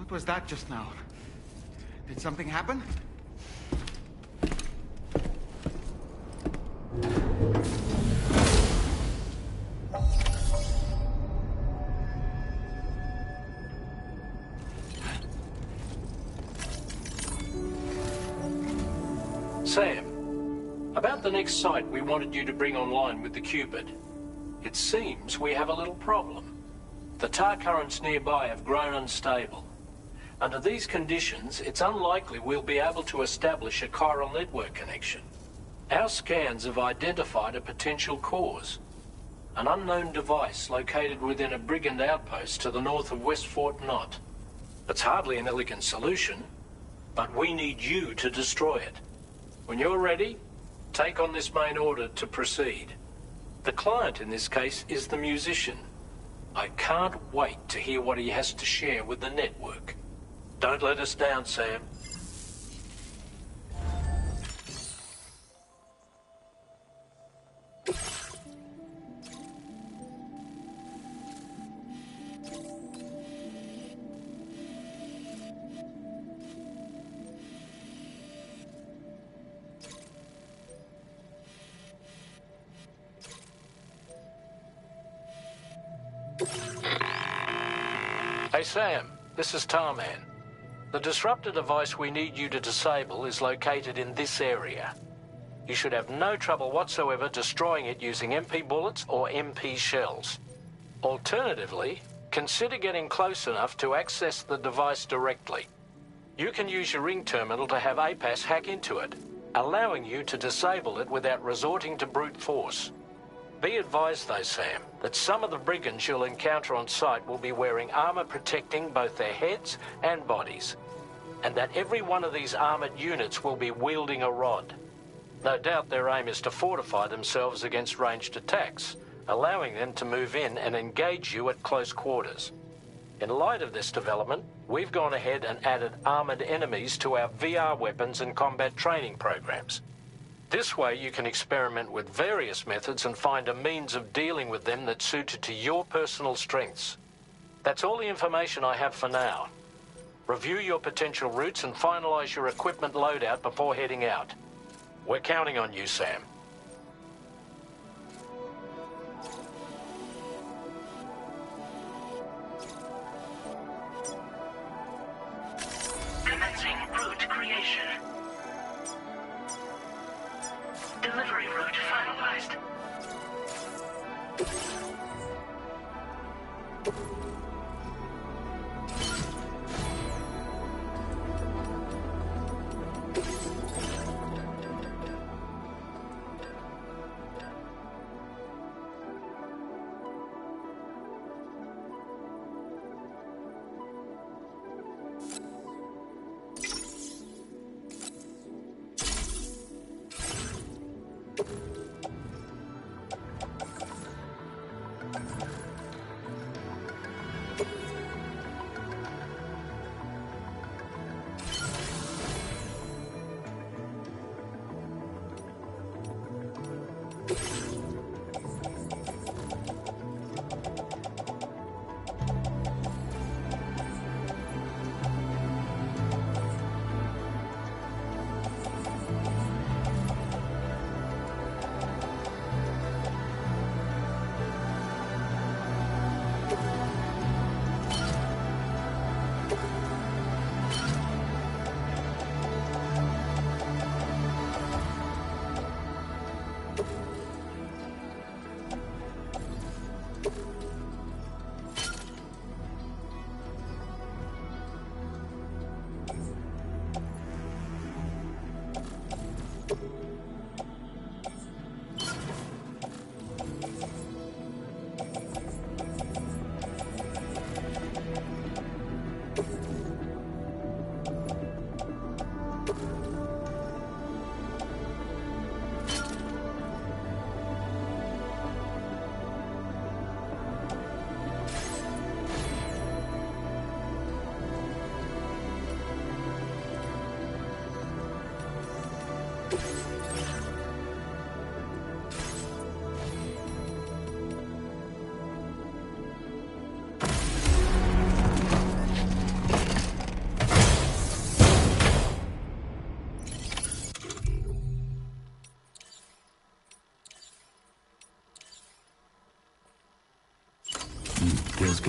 What was that just now? Did something happen? Sam, about the next site we wanted you to bring online with the Cupid. It seems we have a little problem. The tar currents nearby have grown unstable. Under these conditions, it's unlikely we'll be able to establish a chiral network connection. Our scans have identified a potential cause. An unknown device located within a brigand outpost to the north of West Fort Knot. It's hardly an elegant solution, but we need you to destroy it. When you're ready, take on this main order to proceed. The client in this case is the musician. I can't wait to hear what he has to share with the network. Don't let us down, Sam. Hey Sam, this is Tarman. The disruptor device we need you to disable is located in this area. You should have no trouble whatsoever destroying it using MP bullets or MP shells. Alternatively, consider getting close enough to access the device directly. You can use your ring terminal to have APAS hack into it, allowing you to disable it without resorting to brute force. Be advised though, Sam, that some of the brigands you'll encounter on site will be wearing armor protecting both their heads and bodies, and that every one of these armored units will be wielding a rod. No doubt their aim is to fortify themselves against ranged attacks, allowing them to move in and engage you at close quarters. In light of this development, we've gone ahead and added armored enemies to our VR weapons and combat training programs. This way you can experiment with various methods and find a means of dealing with them that's suited to your personal strengths. That's all the information I have for now. Review your potential routes and finalize your equipment loadout before heading out. We're counting on you, Sam. Commencing route creation. Delivery route finalized.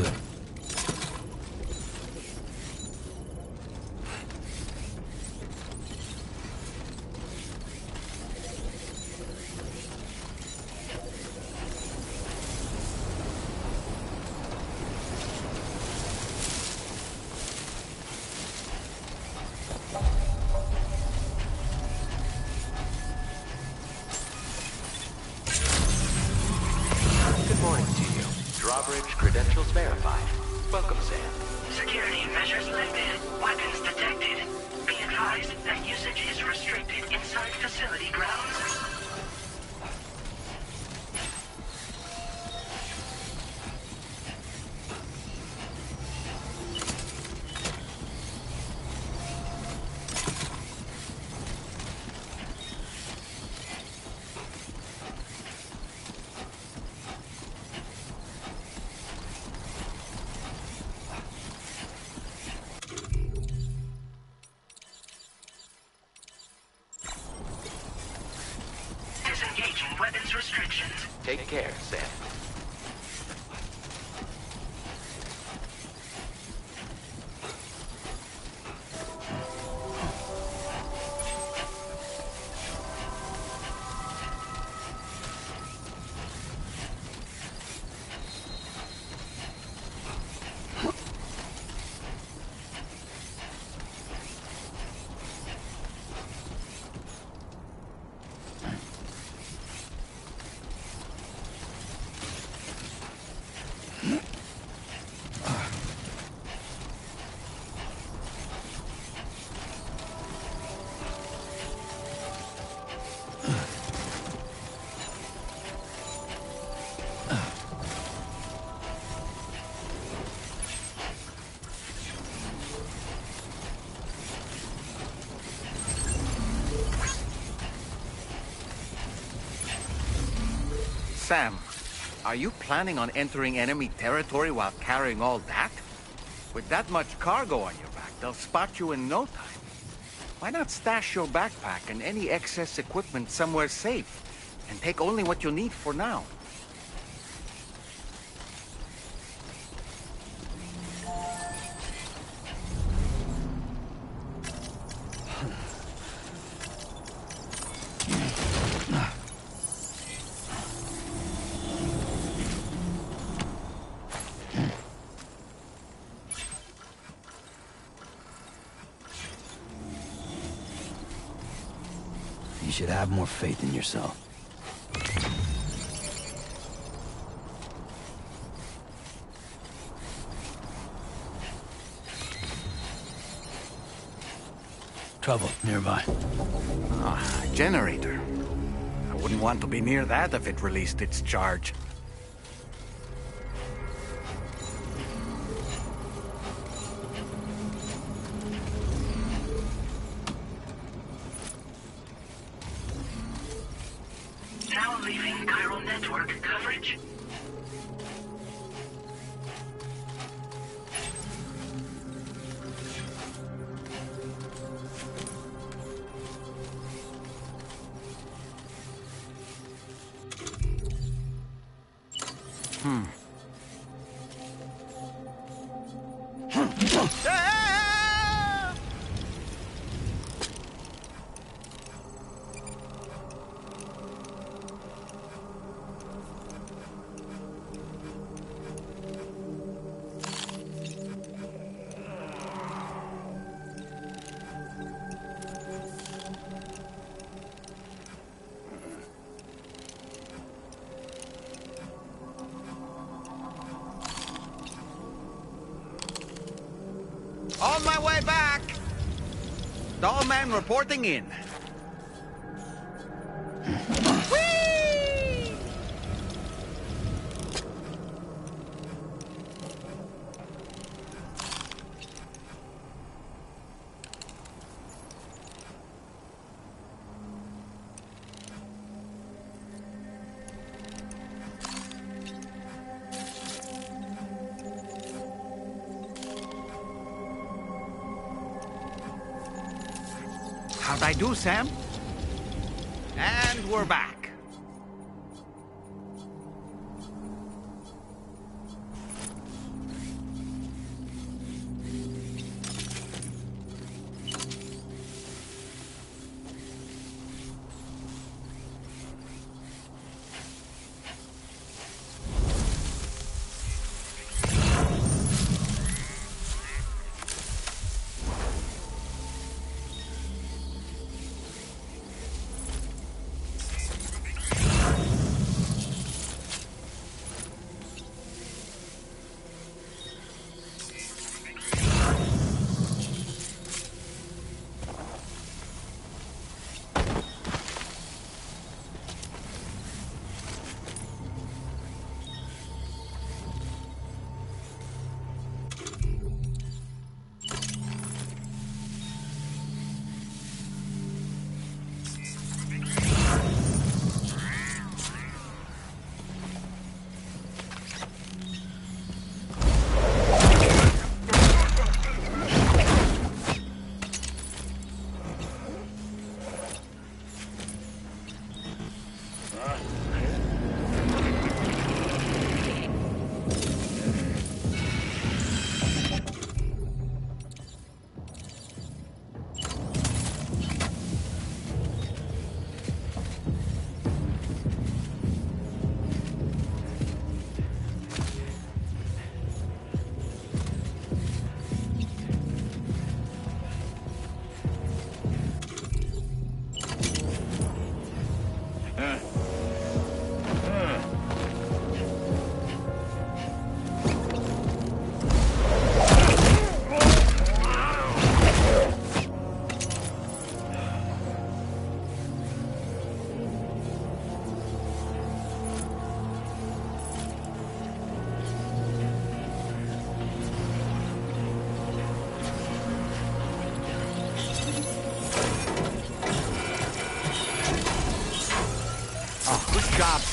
good. Good morning to you. Drawbridge credentials verified. Welcome, Sam. Security measures lifted. Weapons detected. Be advised that usage is restricted inside facility grounds. Disengaging weapons restrictions. Take care, Sam. Sam, are you planning on entering enemy territory while carrying all that? With that much cargo on your back, they'll spot you in no time. Why not stash your backpack and any excess equipment somewhere safe, and take only what you need for now? You should have more faith in yourself. Trouble nearby. Ah, generator. I wouldn't want to be near that if it released its charge. Now leaving chiral network coverage. On my way back! Dollman reporting in. Whee! How'd I do, Sam? And we're back.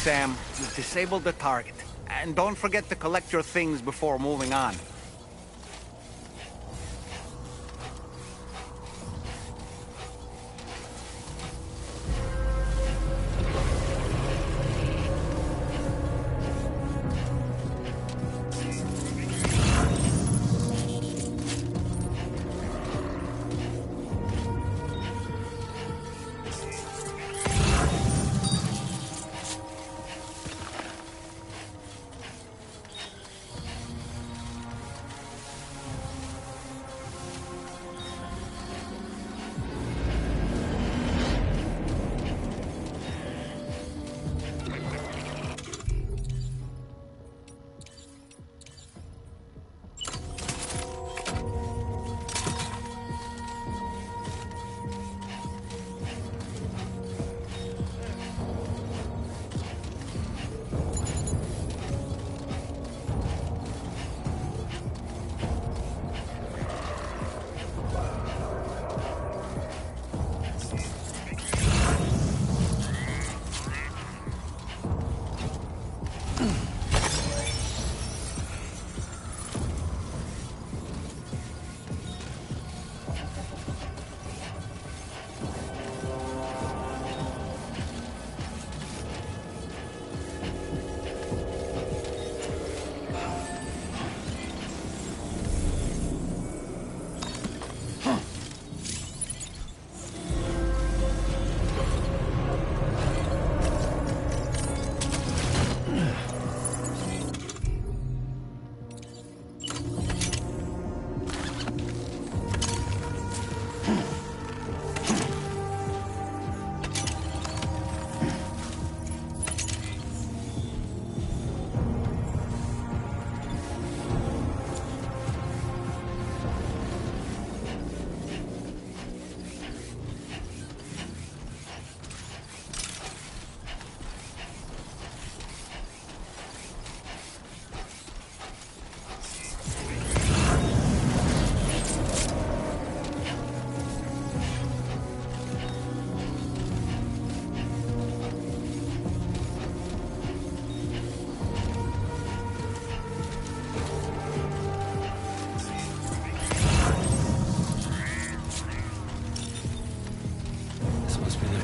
Sam. You've disabled the target. And don't forget to collect your things before moving on.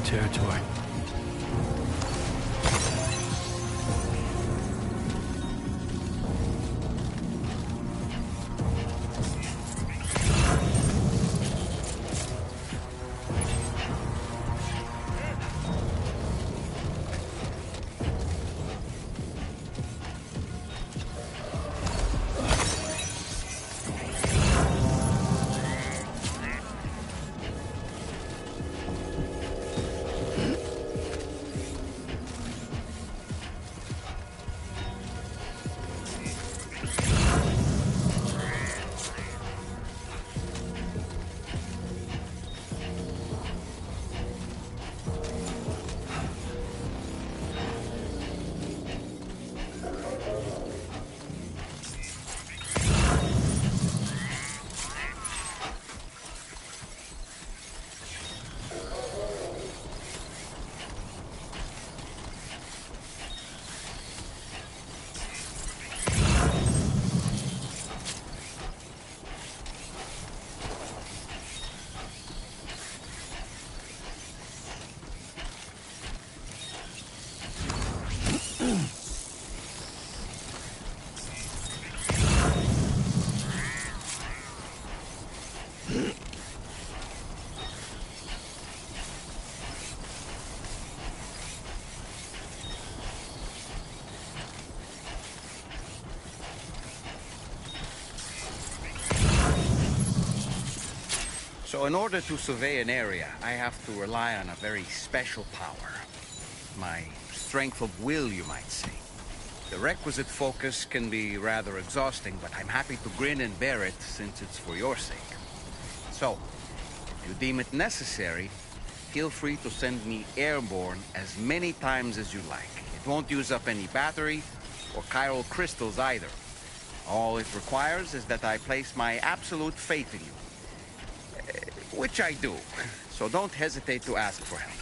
Territory. So in order to survey an area, I have to rely on a very special power. My strength of will, you might say. The requisite focus can be rather exhausting, but I'm happy to grin and bear it since it's for your sake. So, if you deem it necessary, feel free to send me airborne as many times as you like. It won't use up any battery or chiral crystals either. All it requires is that I place my absolute faith in you. Which I do, so don't hesitate to ask for help.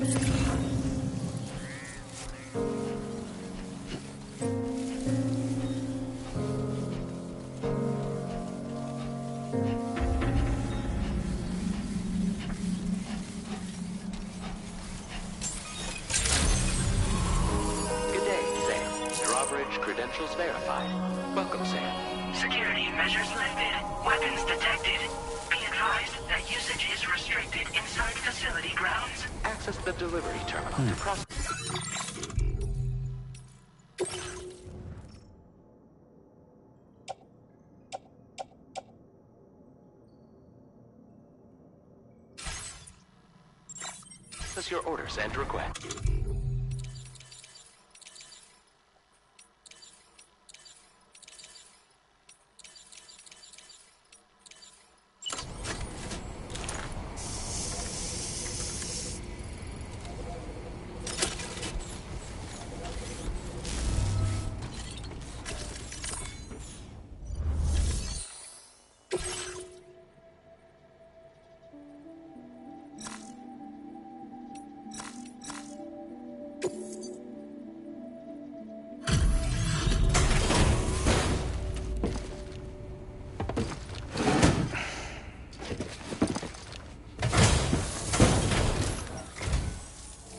Good day, Sam. Drawbridge credentials verified. Welcome, Sam. Security measures lifted. Weapons detected. Be advised that usage is restricted inside facility grounds. Access the delivery terminal to process. Your orders and requests.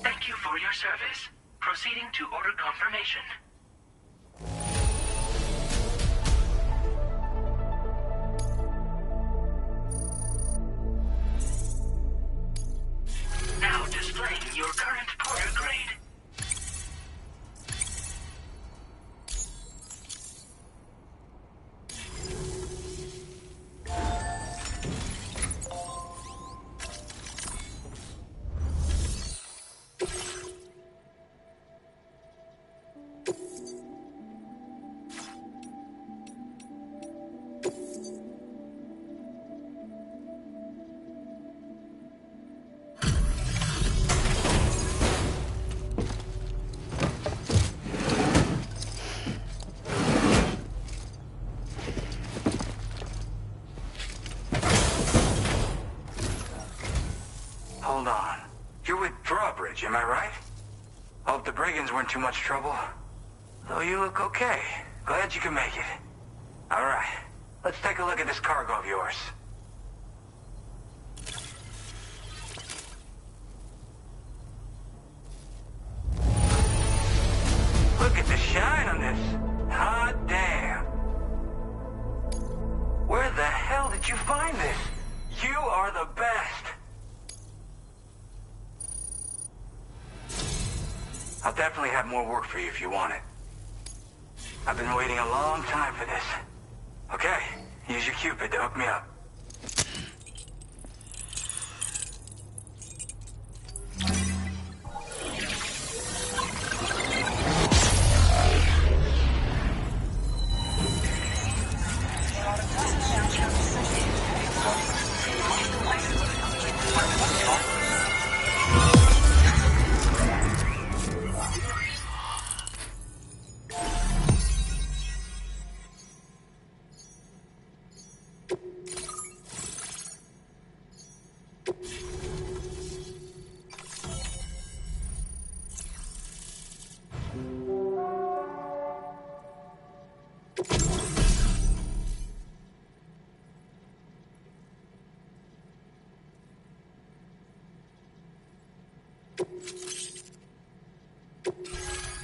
Thank you for your service. Proceeding to order confirmation. Now displaying your current porter grade. Hold on. You're with Drawbridge, am I right? Hope the brigands weren't too much trouble. Though you look okay. Glad you can make it. Alright, let's take a look at this cargo of yours. Look at the shine on this. Hot damn. Where the hell did you find this? You are the best. I'll definitely have more work for you if you want it. I've been waiting a long time for this. Okay, use your Cupid to hook me up.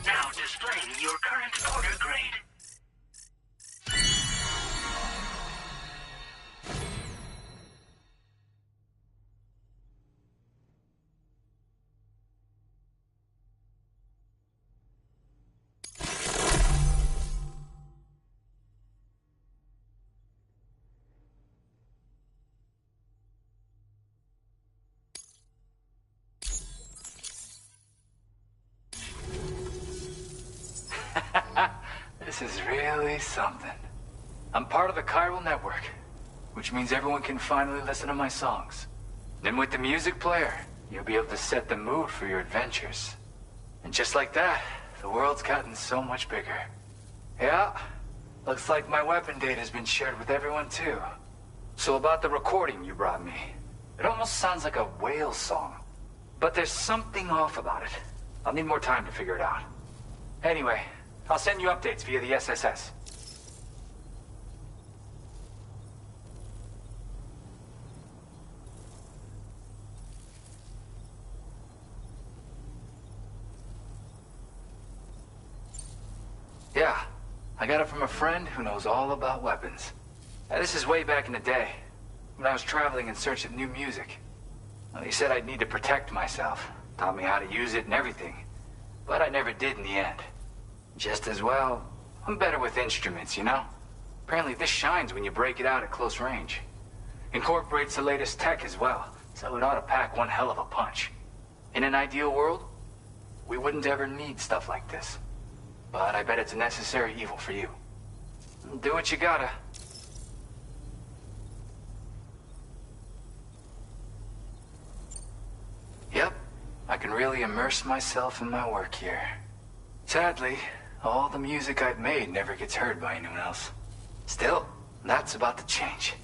Now displaying your current porter grade. This is really something. I'm part of the chiral network, which means everyone can finally listen to my songs. And with the music player, you'll be able to set the mood for your adventures. And just like that, the world's gotten so much bigger. Yeah, looks like my weapon data's been shared with everyone too. So about the recording you brought me, it almost sounds like a whale song. But there's something off about it. I'll need more time to figure it out. Anyway, I'll send you updates via the SSS. Yeah, I got it from a friend who knows all about weapons. This is way back in the day, when I was traveling in search of new music. Well, he said I'd need to protect myself, taught me how to use it and everything. But I never did in the end. Just as well, I'm better with instruments, you know? Apparently this shines when you break it out at close range. Incorporates the latest tech as well, so it ought to pack one hell of a punch. In an ideal world, we wouldn't ever need stuff like this. But I bet it's a necessary evil for you. Do what you gotta. Yep, I can really immerse myself in my work here. Sadly, all the music I've made never gets heard by anyone else. Still, that's about to change.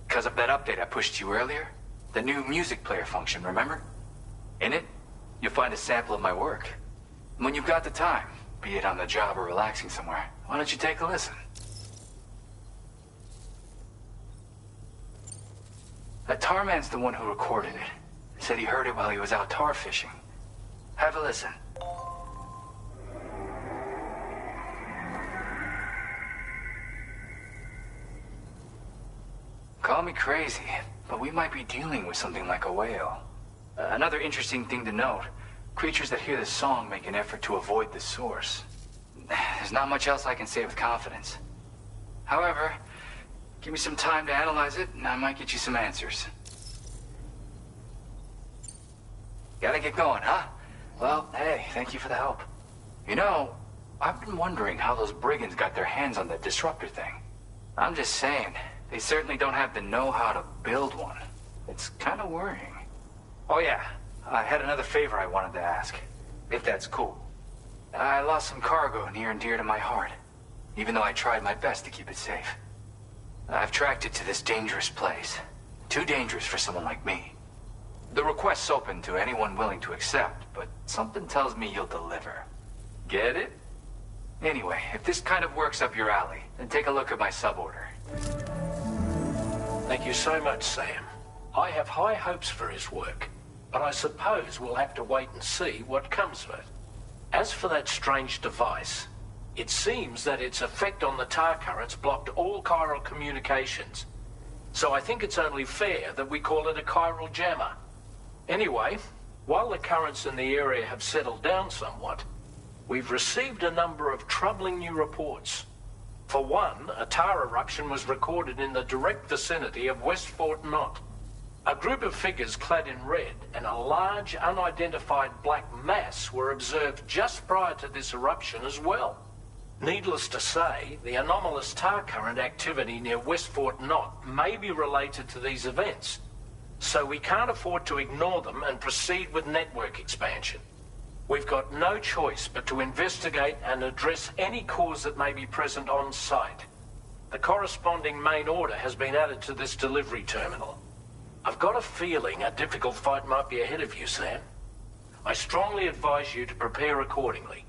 Because of that update I pushed you earlier, the new music player function, remember? In it, you'll find a sample of my work. When you've got the time, be it on the job or relaxing somewhere, why don't you take a listen? That tar man's the one who recorded it. Said he heard it while he was out tar fishing. Have a listen. Call me crazy, but we might be dealing with something like a whale. Another interesting thing to note, creatures that hear the song make an effort to avoid the source. There's not much else I can say with confidence. However, give me some time to analyze it, and I might get you some answers. Gotta get going, huh? Well, hey, thank you for the help. You know, I've been wondering how those brigands got their hands on that disruptor thing. I'm just saying, they certainly don't have the know-how to build one. It's kind of worrying. Oh yeah, I had another favor I wanted to ask, if that's cool. I lost some cargo near and dear to my heart, even though I tried my best to keep it safe. I've tracked it to this dangerous place. Too dangerous for someone like me. The request's open to anyone willing to accept, but something tells me you'll deliver. Get it? Anyway, if this kind of works up your alley, then take a look at my suborder. Thank you so much, Sam. I have high hopes for his work, but I suppose we'll have to wait and see what comes of it. As for that strange device, it seems that its effect on the tar currents blocked all chiral communications. So I think it's only fair that we call it a chiral jammer. Anyway, while the currents in the area have settled down somewhat, we've received a number of troubling new reports. For one, a tar eruption was recorded in the direct vicinity of West Fort Knot. A group of figures clad in red and a large unidentified black mass were observed just prior to this eruption as well. Needless to say, the anomalous tar current activity near West Fort Knot may be related to these events, so we can't afford to ignore them and proceed with network expansion. We've got no choice but to investigate and address any cause that may be present on site. The corresponding main order has been added to this delivery terminal. I've got a feeling a difficult fight might be ahead of you, Sam. I strongly advise you to prepare accordingly.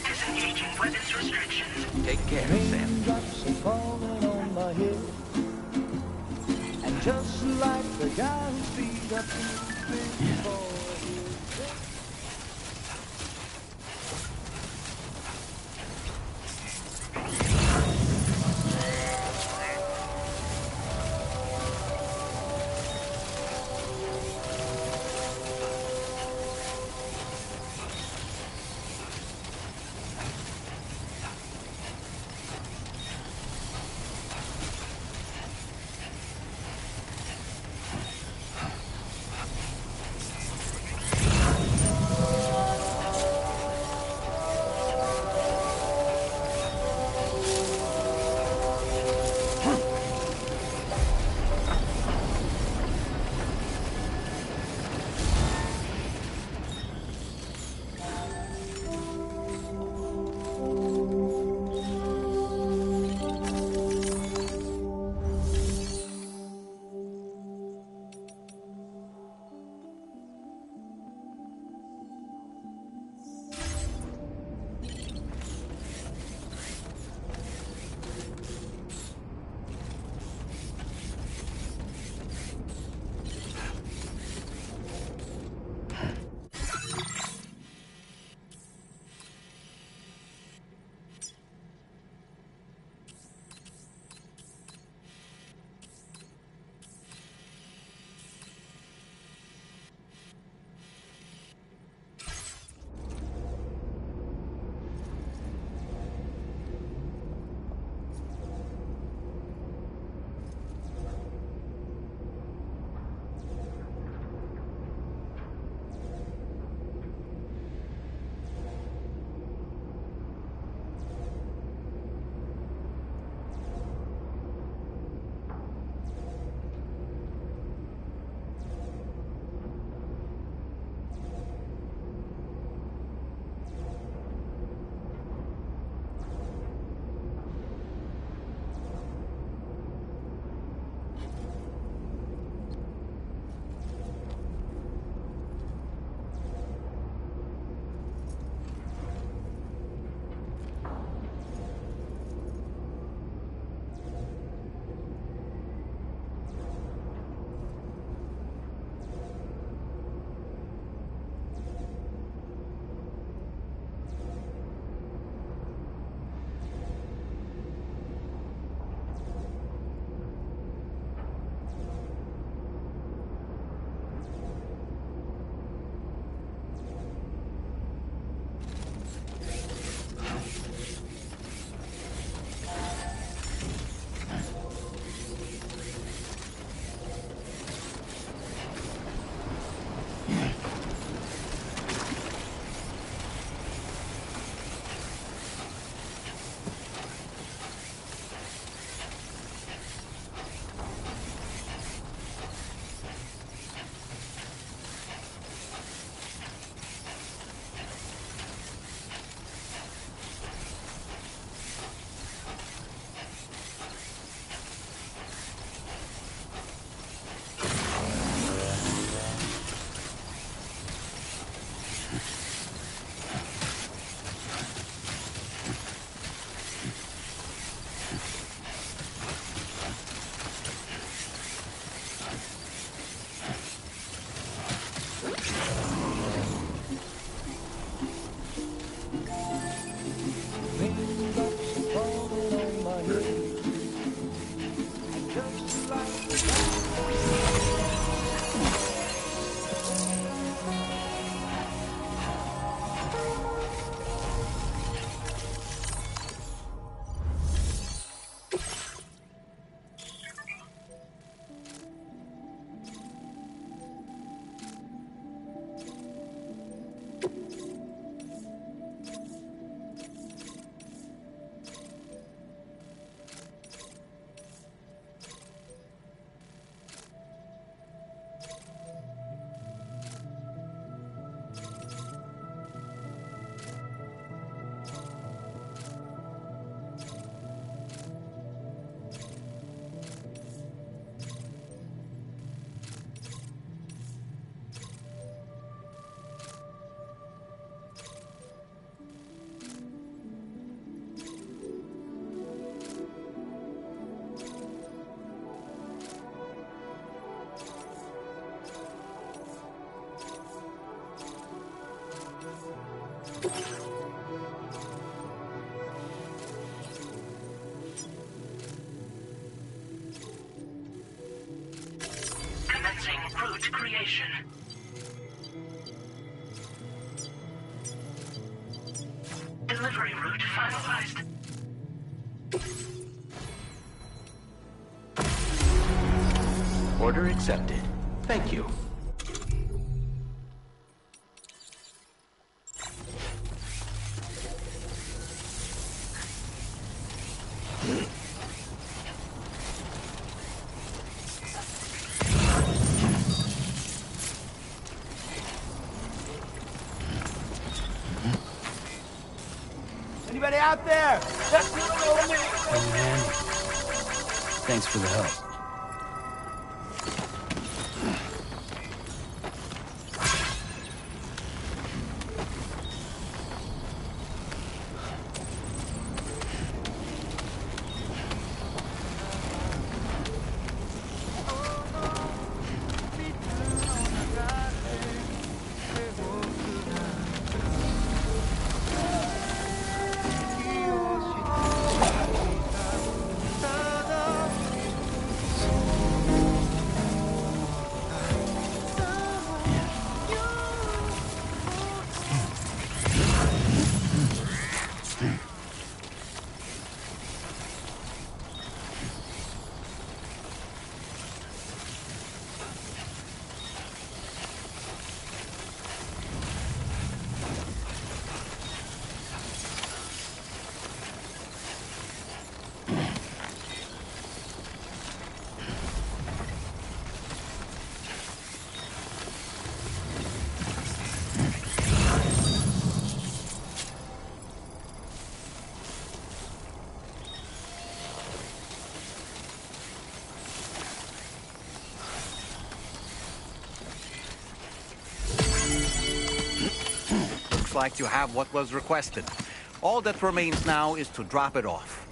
Disengaging weapons restrictions. Take care, Sam. Raindrops are falling on my head, and just like the guy whose feet up before. Commencing route creation. Delivery route finalized. Order accepted. Thank you. Anybody out there? Let's do it over me. Hey, man. Thanks for the help. Looks like you have what was requested. All that remains now is to drop it off.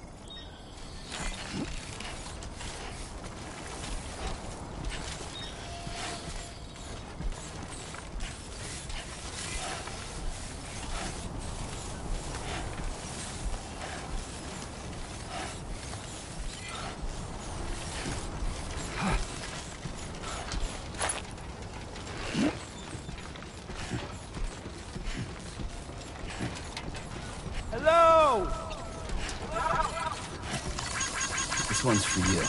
Hello! This one's for you.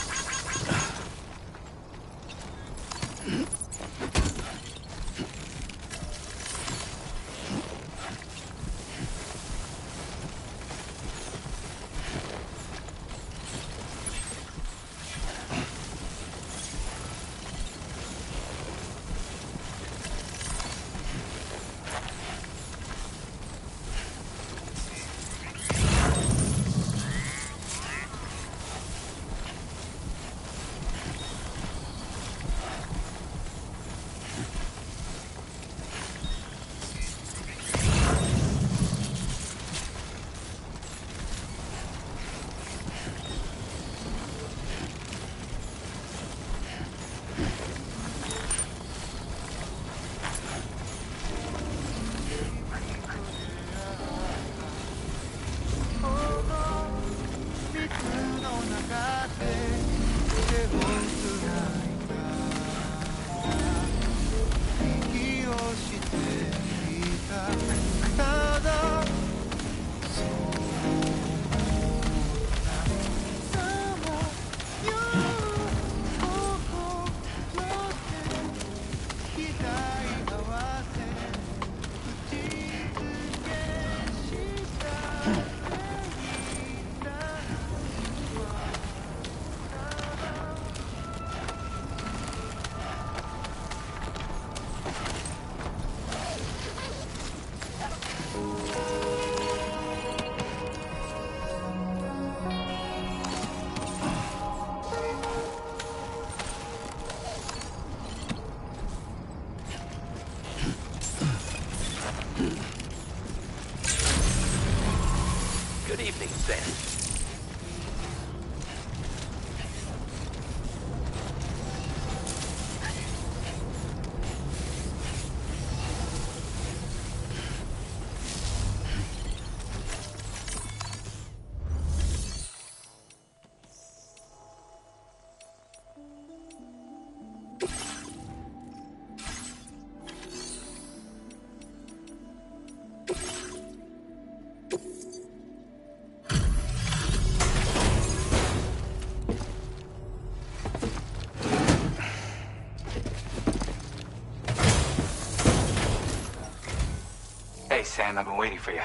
Sam, I've been waiting for you.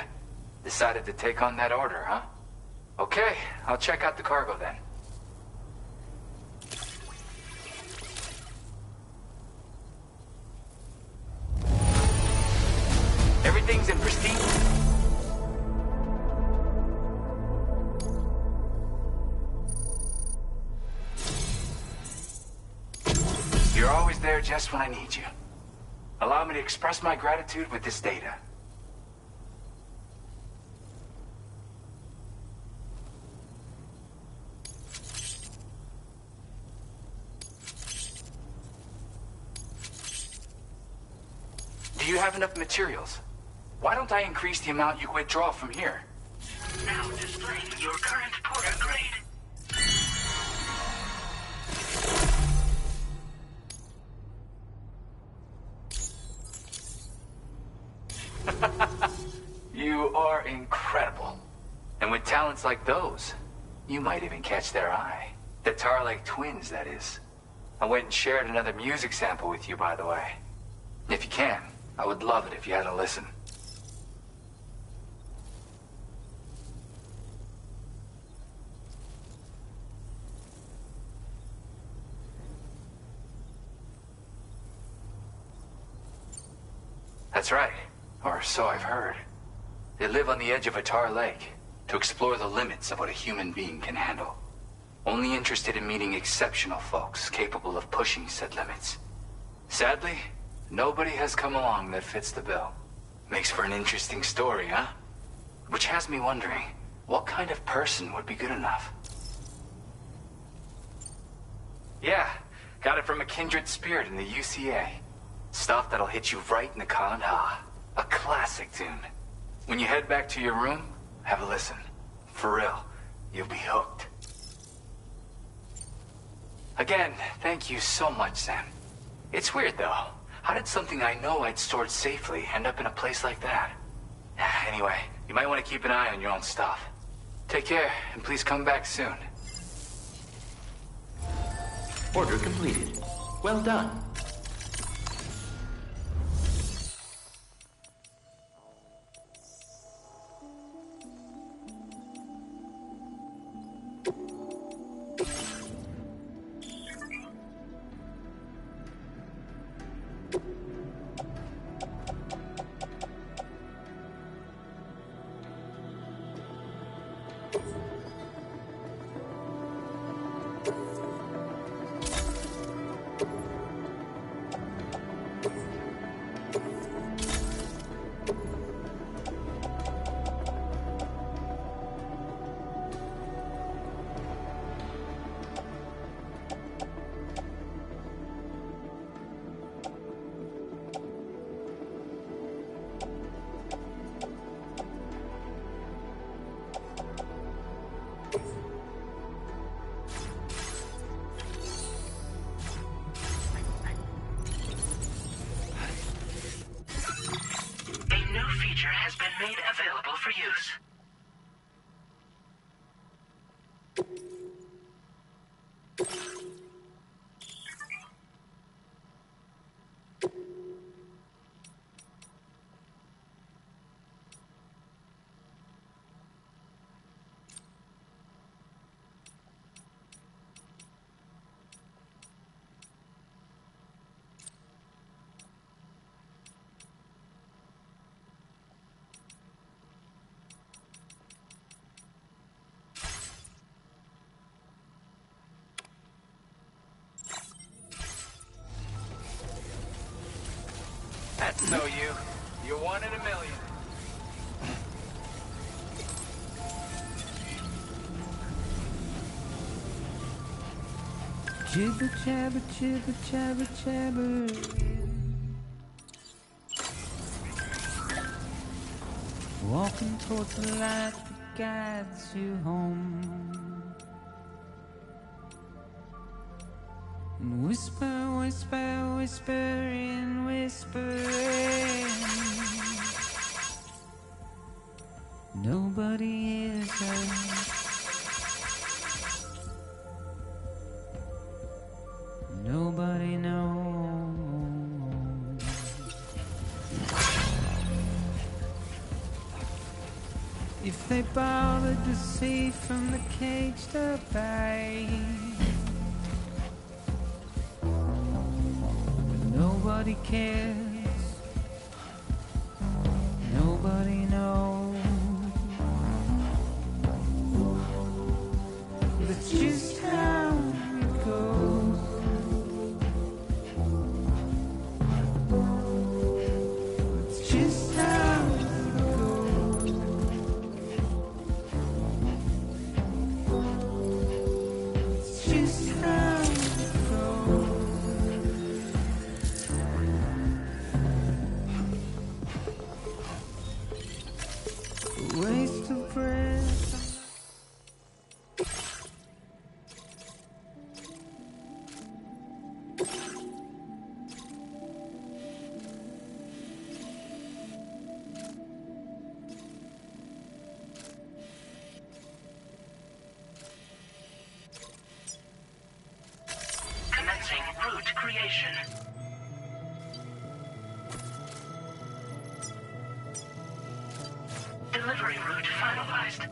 Decided to take on that order, huh? Okay, I'll check out the cargo then. Everything's in pristine. You're always there just when I need you. Allow me to express my gratitude with this data. Do you have enough materials? Why don't I increase the amount you withdraw from here? Now displaying your current Porter grade. You are incredible. And with talents like those, you might even catch their eye. The Tar-like twins, that is. I went and shared another music sample with you, by the way. If you can, I would love it if you had a listen. That's right, or so I've heard. They live on the edge of a tar lake to explore the limits of what a human being can handle. Only interested in meeting exceptional folks capable of pushing said limits. Sadly, nobody has come along that fits the bill. Makes for an interesting story, huh? Which has me wondering, what kind of person would be good enough? Yeah, got it from a kindred spirit in the UCA. Stuff that'll hit you right in the Kandha. A classic tune. When you head back to your room, have a listen. For real, you'll be hooked. Again, thank you so much, Sam. It's weird, though. How did something I know I'd stored safely end up in a place like that? Anyway, you might want to keep an eye on your own stuff. Take care, and please come back soon. Order completed. Well done. Has been made available for use. So you're one in a million. Jibber jabber, jibber jabber, jabber. Walking towards the light that guides you home. And whisper, whisper, whispering, whispering. Nobody is hurt. Nobody knows. If they bothered to see from the cage to bay, but nobody cares, nobody knows. That's just how it goes. It's just how it goes. It's just how it goes. A waste of breath. Commencing route creation. Delivery route finalized.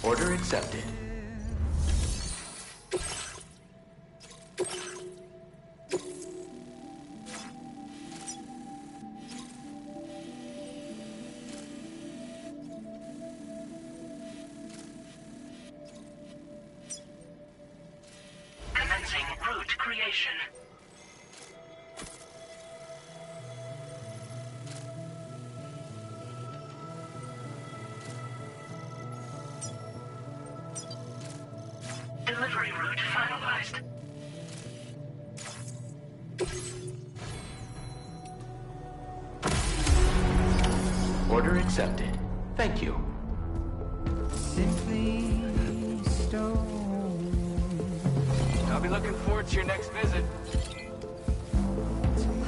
Order accepted. Commencing route creation. Delivery route finalized. Order accepted. Thank you. Simply stone. I'll be looking forward to your next visit.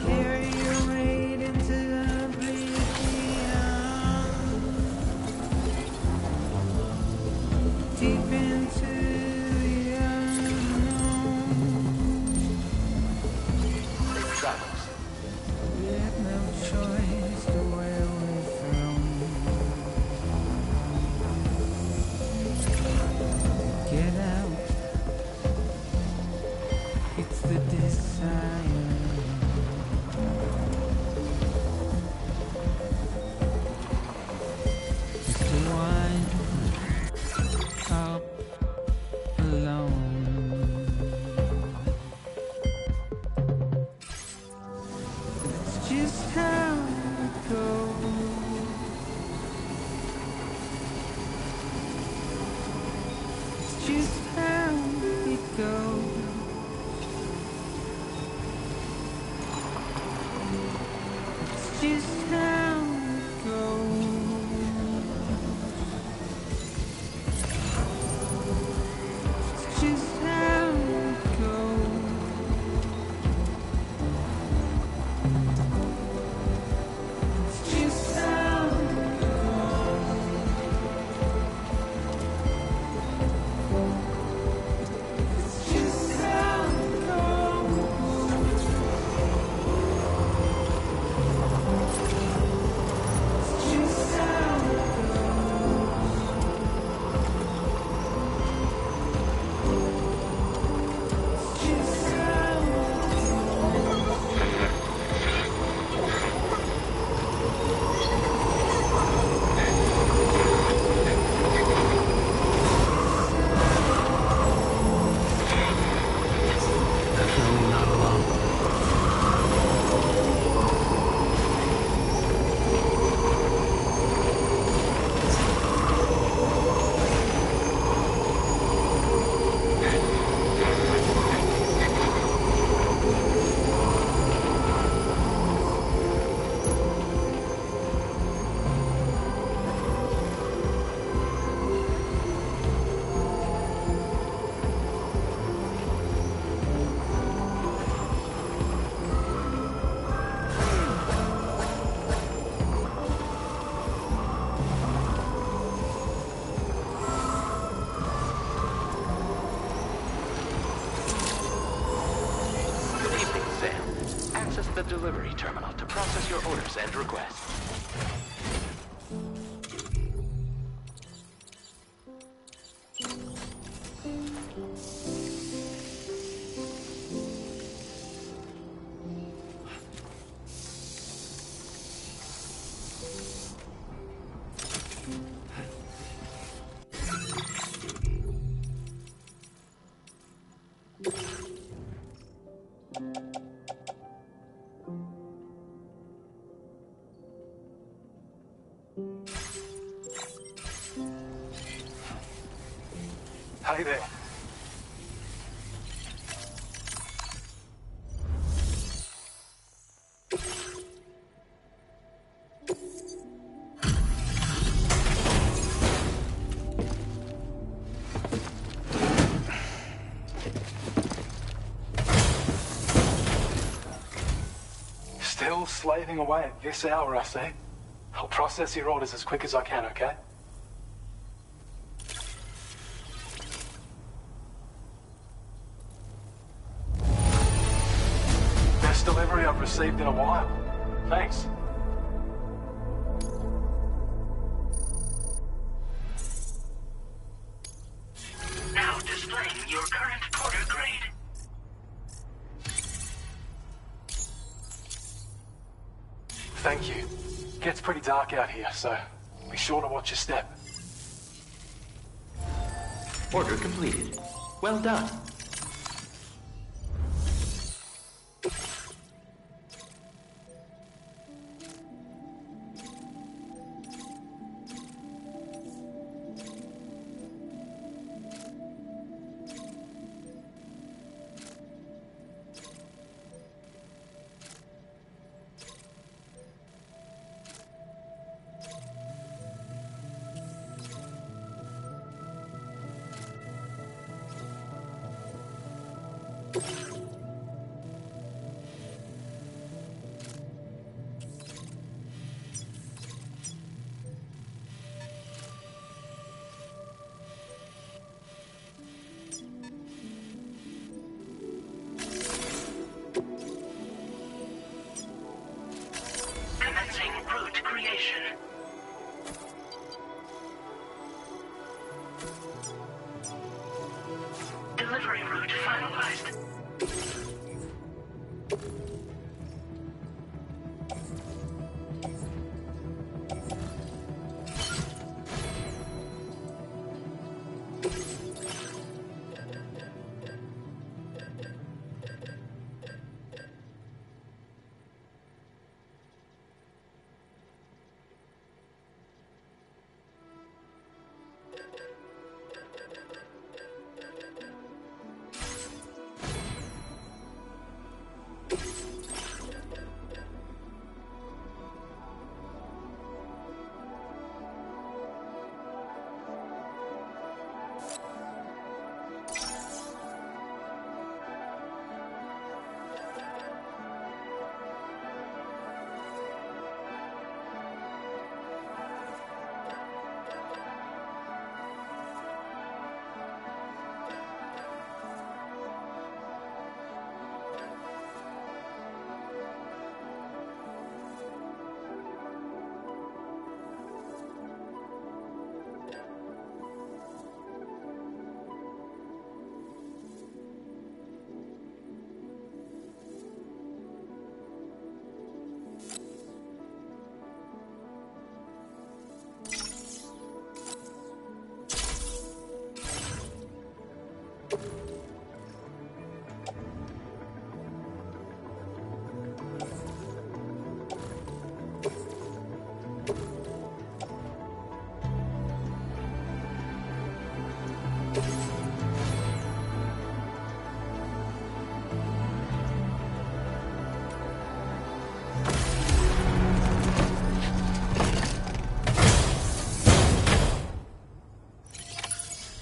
Carry your weight into the bleak beyond. Deep into the unknown. Safe travels. We have no choice to where we're from. Get out. It's the desire. It's to wind up alone. It's just how it goes. It's just how it goes. It's just how it goes. It's just how it goes. It's just how it goes. It's just how it goes. the delivery terminal to process your orders and requests. Hey there. Still slaving away at this hour, I see. I'll process your orders as quick as I can, okay? Best delivery I've received in a while. Thanks. Now displaying your current porter grade. Thank you. Gets pretty dark out here, so be sure to watch your step. Order completed. Well done. Commencing route creation. Delivery route finalized.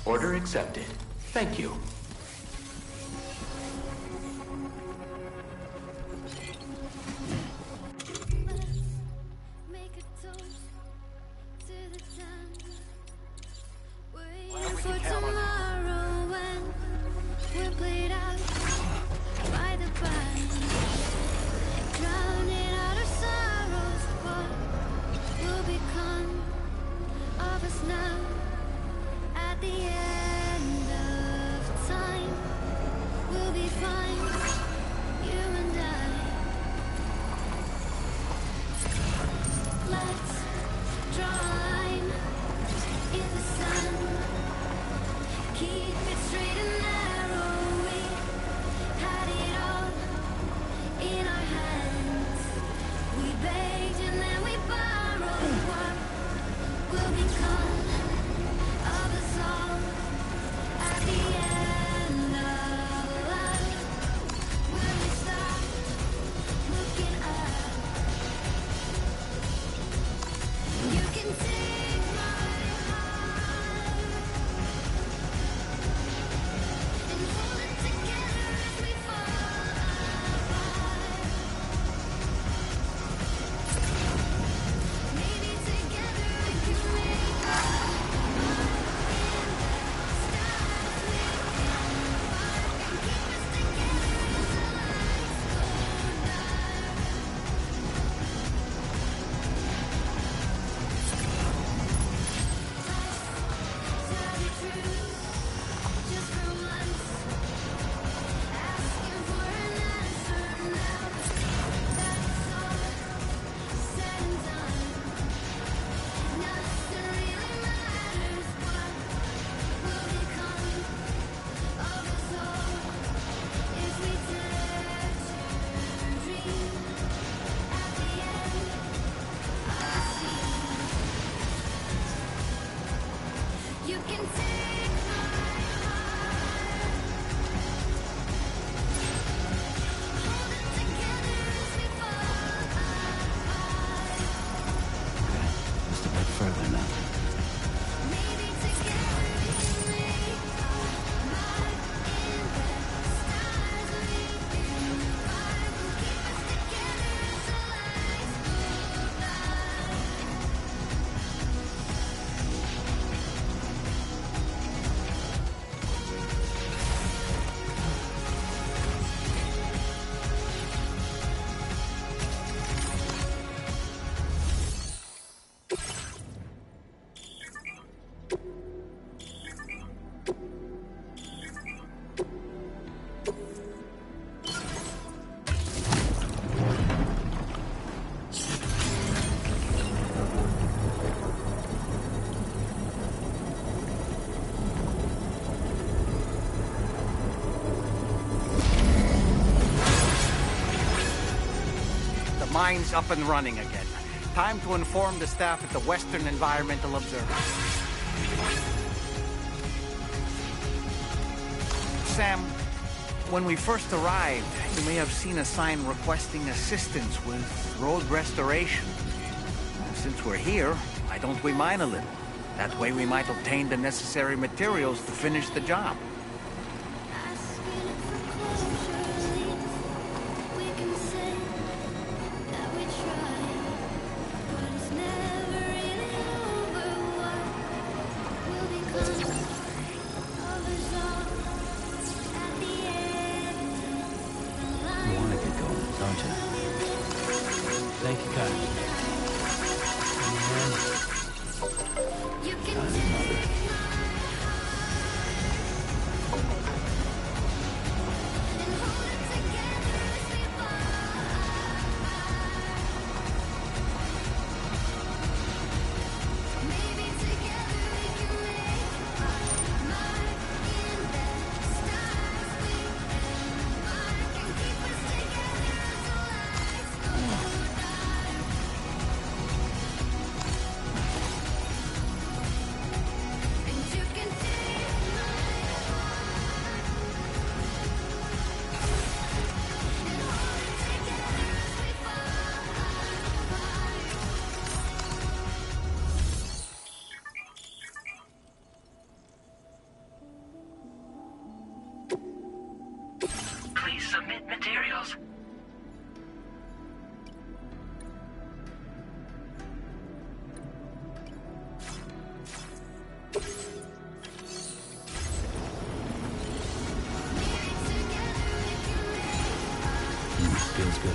Order accepted. Thank you. Make a toast to the time Well, waiting we for can count on you. tomorrow when we're played out by the fire. Mine's up and running again. Time to inform the staff at the Western Environmental Observatory. Sam, when we first arrived, you may have seen a sign requesting assistance with road restoration. Since we're here, why don't we mine a little? That way we might obtain the necessary materials to finish the job. Thank you, Kyle. Please submit materials. Feels good.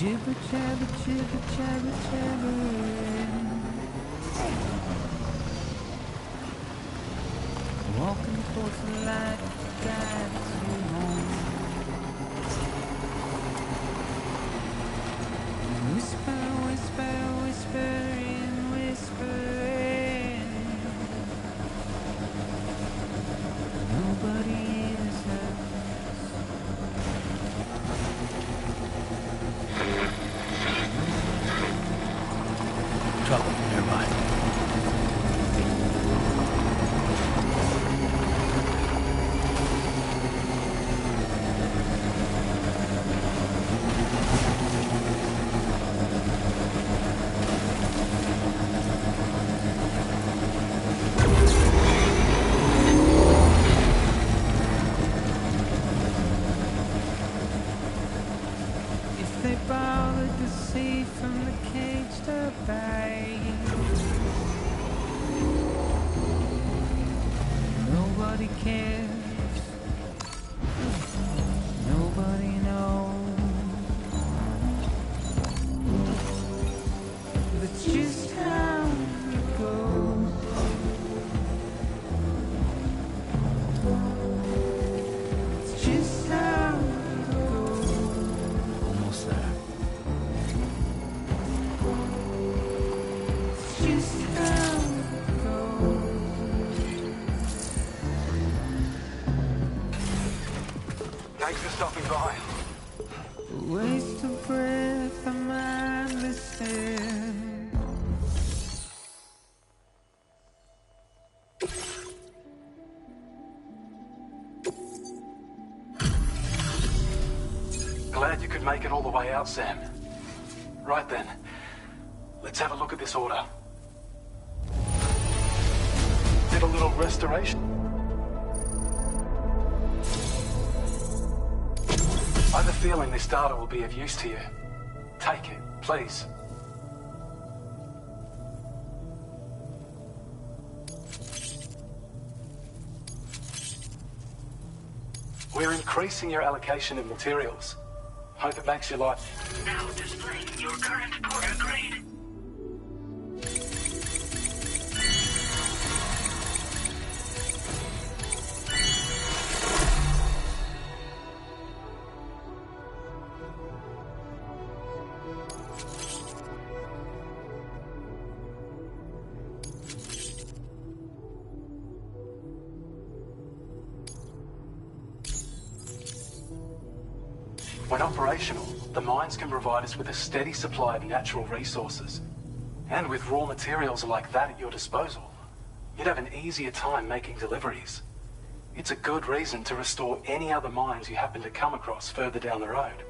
Jibber jabber, jibber jabber, jabbering. Walking towards the light guides you home. Whisper, whisper, whispering, whispering. Nobody is hurt. Trouble nearby. If they bothered to see from the cage to bay, nobody cares, nobody knows. That's just how it goes. It's just how it goes. Almost there. It's just how it goes. Thanks for stopping by. Waste of breath, a mindless sin. Glad you could make it all the way out, Sam. Right then, let's have a look at this order. Did a little restoration. I have a feeling this data will be of use to you. Take it, please. We're increasing your allocation of materials. Hope it makes your life. Now displaying your current Porter grade. When operational, the mines can provide us with a steady supply of natural resources. And with raw materials like that at your disposal, you'd have an easier time making deliveries. It's a good reason to restore any other mines you happen to come across further down the road.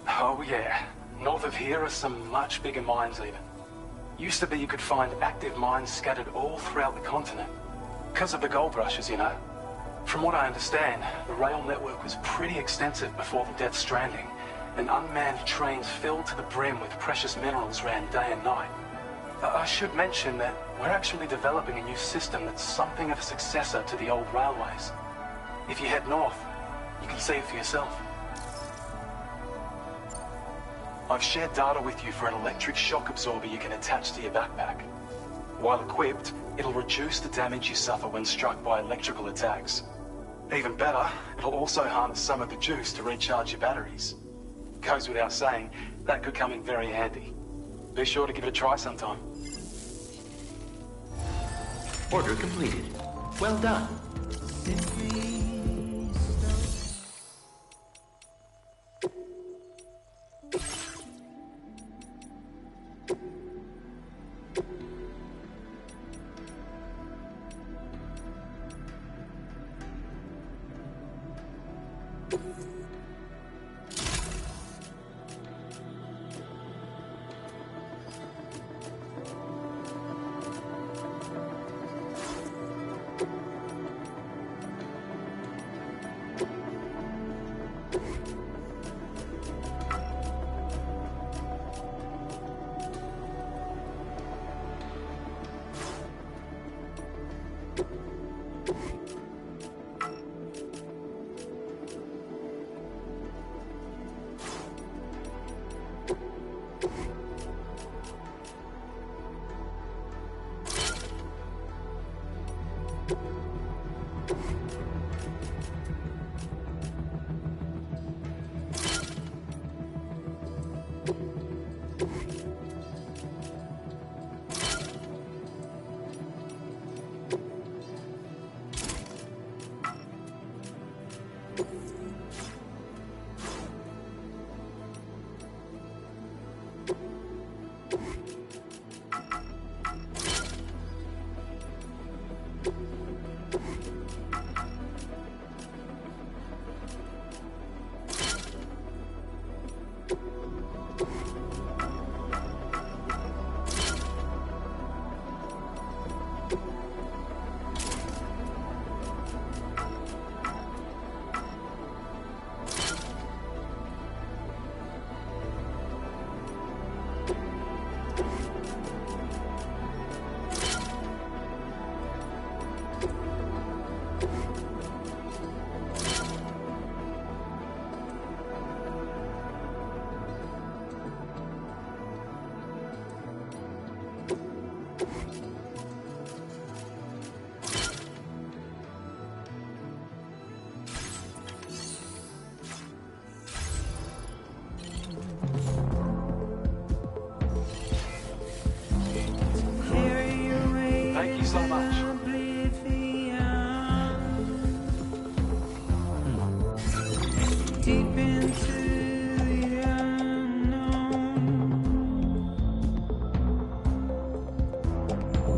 Oh yeah, north of here are some much bigger mines even. Used to be you could find active mines scattered all throughout the continent. Because of the gold rushes, you know. From what I understand, the rail network was pretty extensive before the Death Stranding, and unmanned trains filled to the brim with precious minerals ran day and night. I should mention that we're actually developing a new system that's something of a successor to the old railways. If you head north, you can see it for yourself. I've shared data with you for an electric shock absorber you can attach to your backpack. While equipped, it'll reduce the damage you suffer when struck by electrical attacks. Even better, it'll also harness some of the juice to recharge your batteries. Goes without saying, that could come in very handy. Be sure to give it a try sometime. Order completed. Well done. Simply slow. Thank you so much. Deep into the unknown,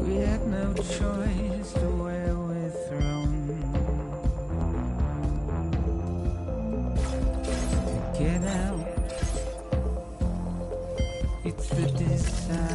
we had no choice to where we're thrown. Get out, it's the desire.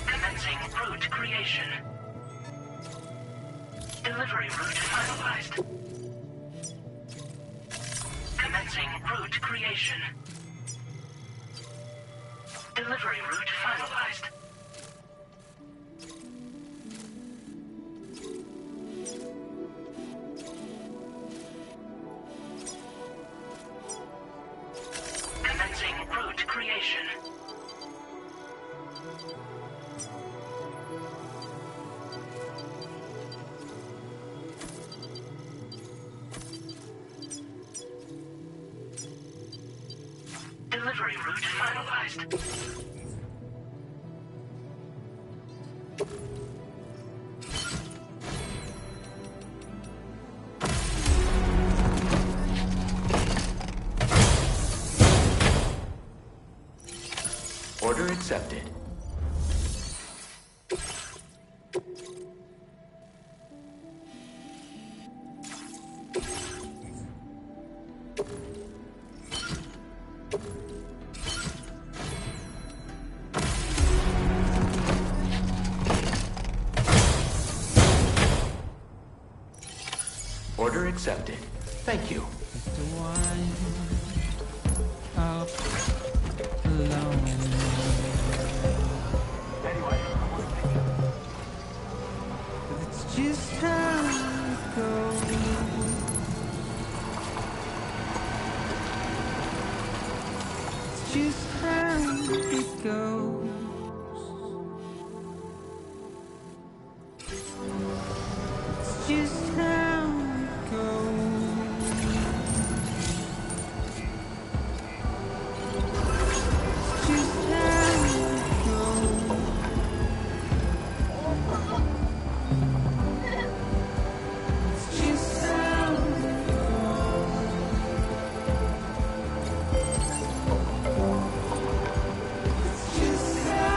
Commencing route creation. Delivery route finalized. Commencing route creation. Delivery route finalized. Commencing route creation. Delivery route finalized. Order accepted. Order accepted. Thank you. The wine up alone. Anyway, It's just how it goes. It's just how it goes. It's just how it goes. It's just how it goes. It's just how it goes. It's just how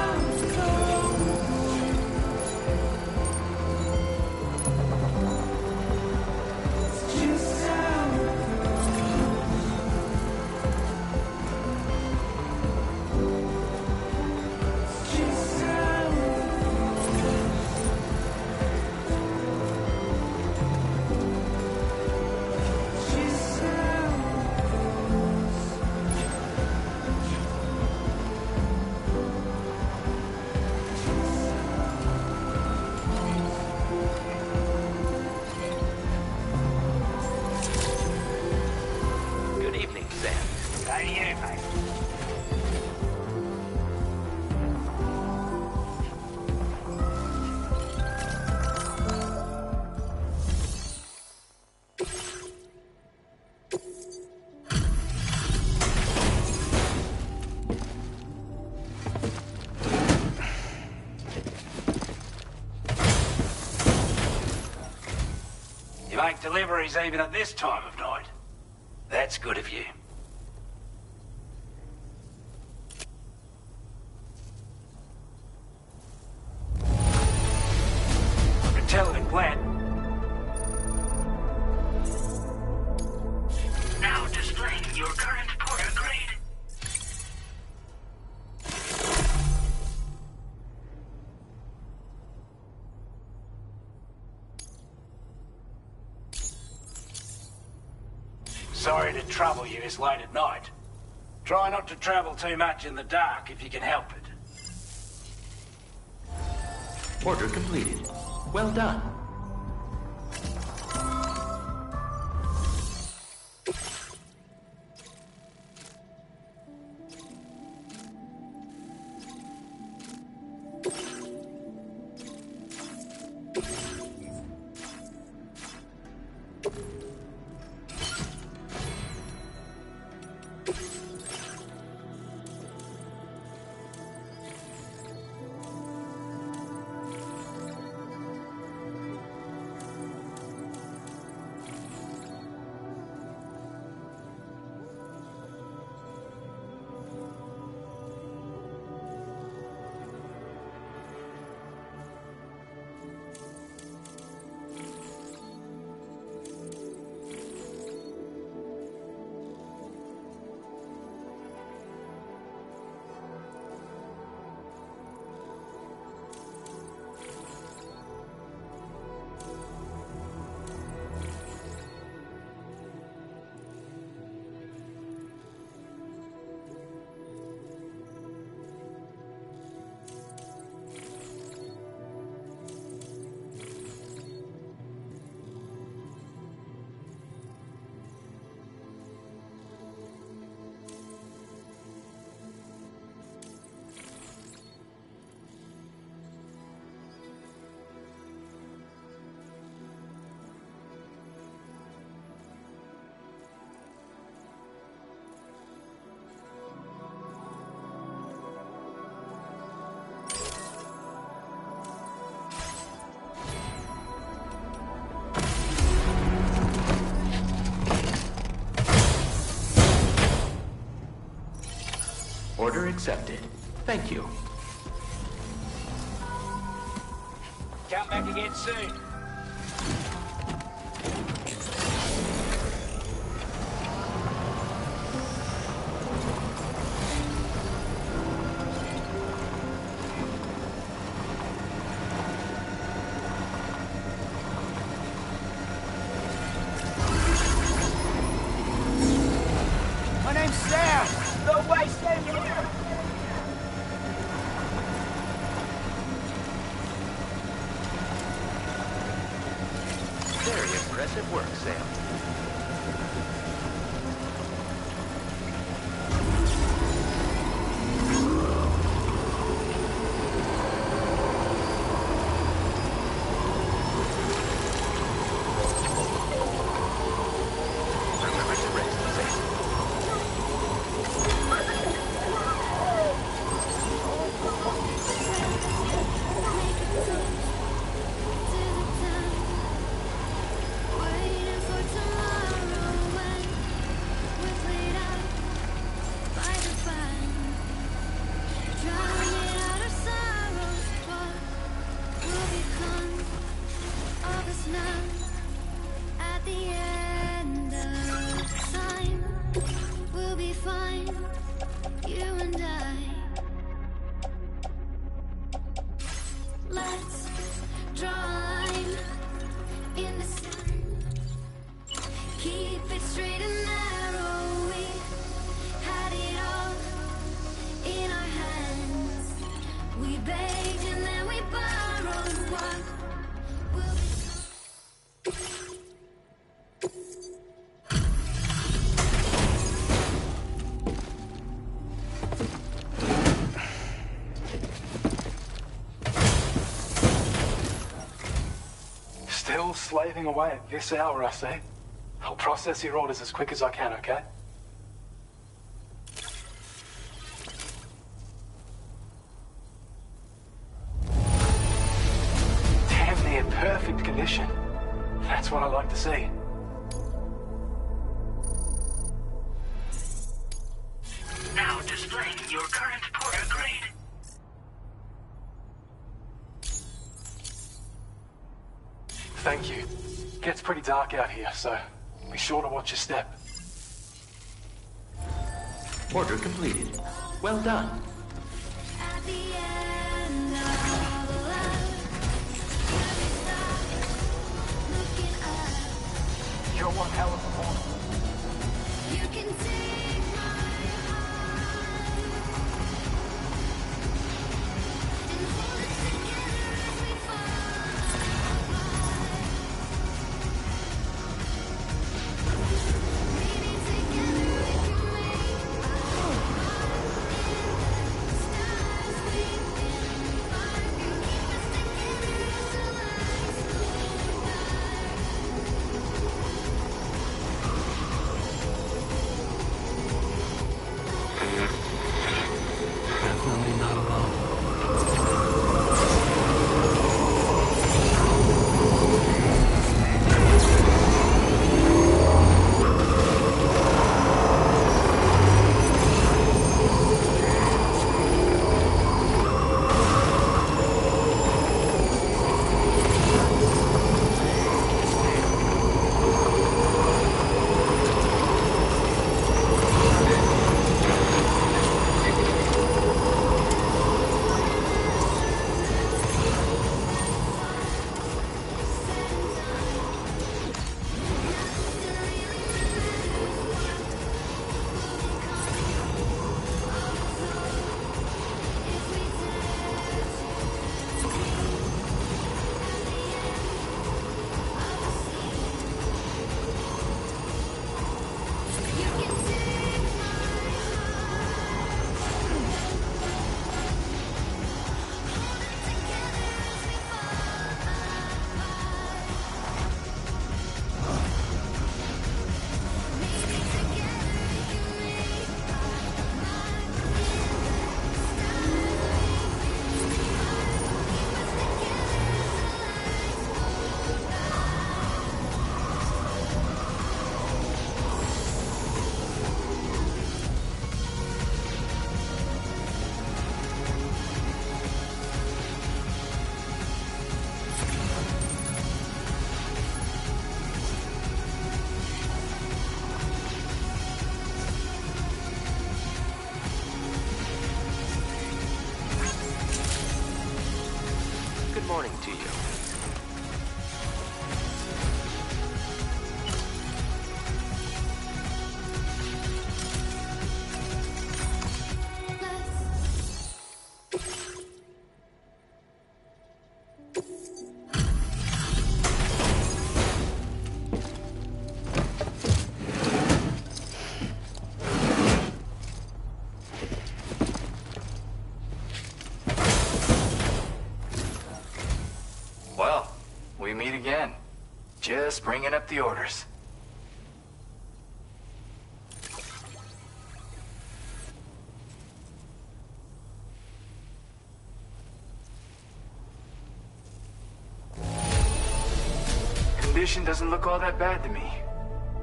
make deliveries even at this time of night. That's good of you. I can tell in Glenn. Now displaying your current porter grade. Sorry to trouble you this late at night. Try not to travel too much in the dark if you can help it. Order completed. Well done. Order accepted. Thank you. Come back again soon. My name's Sam. No way, stay here. Very impressive work, Sam. Remember to rest safely. Waiting for tomorrow when we're played out by the fire, drowning out our sorrows. What will become of us now at the end of time? We'll be fine, you and I. Let's draw a line in the sun. Keep it straight and narrow. We had it all in our hands. We begged and then we borrowed. What will become? Still slaving away at this hour, I see. I'll process your orders as quick as I can, okay? Damn near perfect condition. That's what I like to see. Thank you. Gets pretty dark out here, so be sure to watch your step. Order completed. Well done. At the end of the line, every stop, looking up. You're one hell of a woman. You can take my heart and hold it together as we fall apart. Maybe together we can make the stars within fire and keep us together as the lights go down. Definitely not alone. Good morning to you. Well, we meet again. Just bringing up the orders. Condition doesn't look all that bad to me.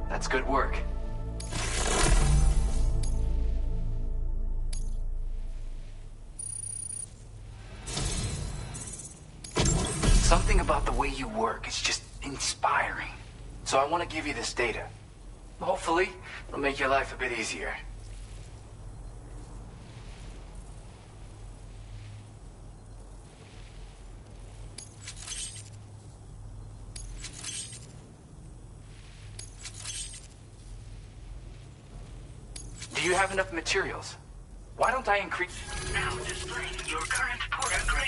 That's good work. Something about the way you work is just inspiring. So I want to give you this data. Hopefully, it'll make your life a bit easier. Do you have enough materials? Why don't I increase... Now displaying your current porter grade.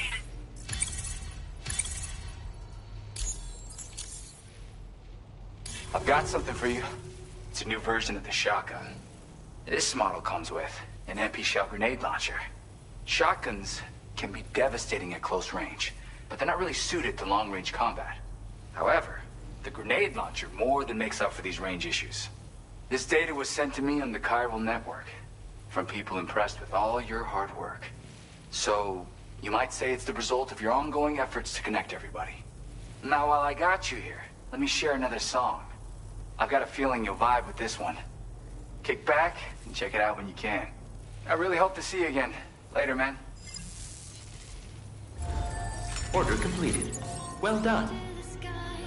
I've got something for you. It's a new version of the shotgun. This model comes with an MP shell grenade launcher. Shotguns can be devastating at close range, but they're not really suited to long-range combat. However, the grenade launcher more than makes up for these range issues. This data was sent to me on the chiral network from people impressed with all your hard work. So, you might say it's the result of your ongoing efforts to connect everybody. Now, while I got you here, let me share another song. I've got a feeling you'll vibe with this one. Kick back and check it out when you can. I really hope to see you again. Later, man. Order completed. Well done. The sky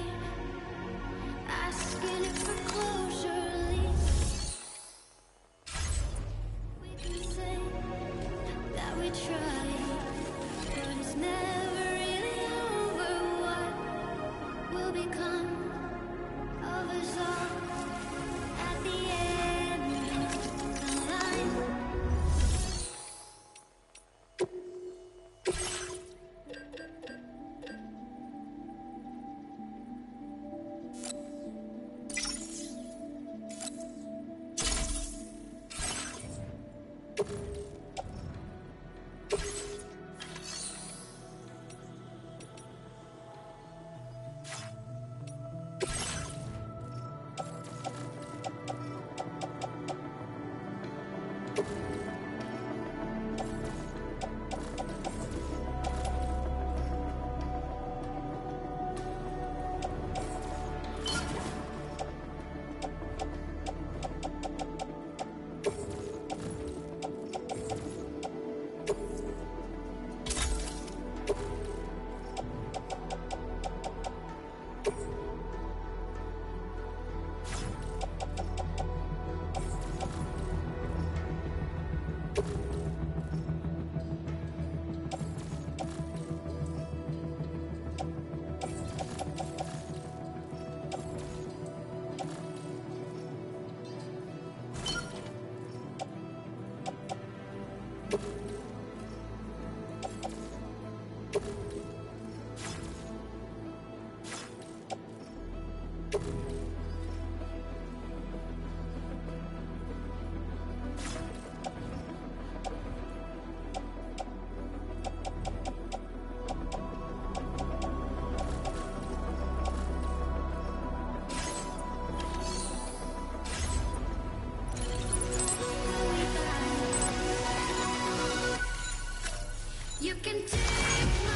You can take my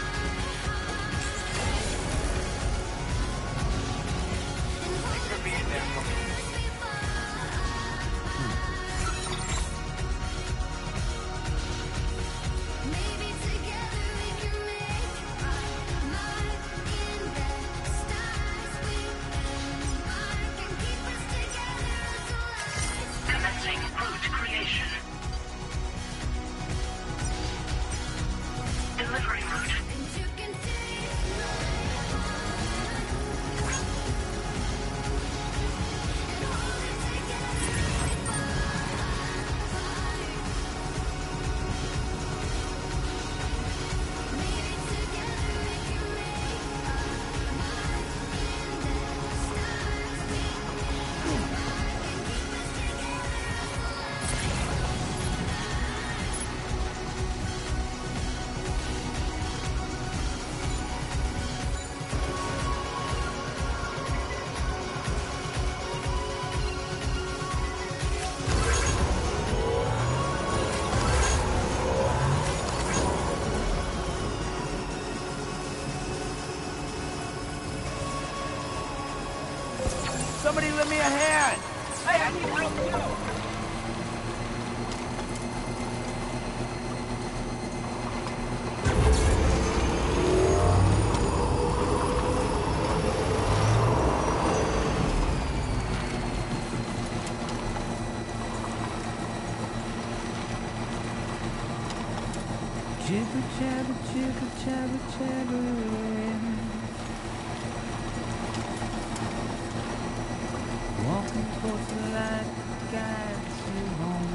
heart. Thanks for being there for me. Maybe together we can make our mark in the stars. We embark and keep us together until life. Commencing route creation. Delivery route. And you can take my heart and hold it together as we fly. Maybe together we can make our mark in the stars. We embark and keep us together until life. Somebody lend me a hand! Hey, I need help too. Jibber jabber, jibber jabber, jabbering. Walking towards the light that guides you home.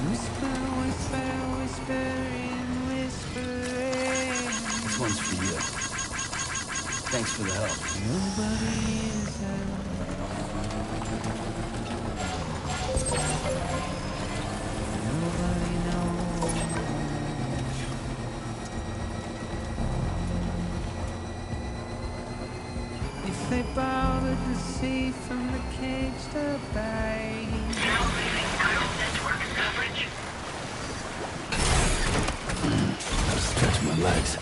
Whisper, whisper, whispering, whispering. This one's for you. Thanks for the help. Nobody is home. Nobody knows. If they bothered to see from the cage to bay. Now leaving Chiral network coverage. Stretch my legs.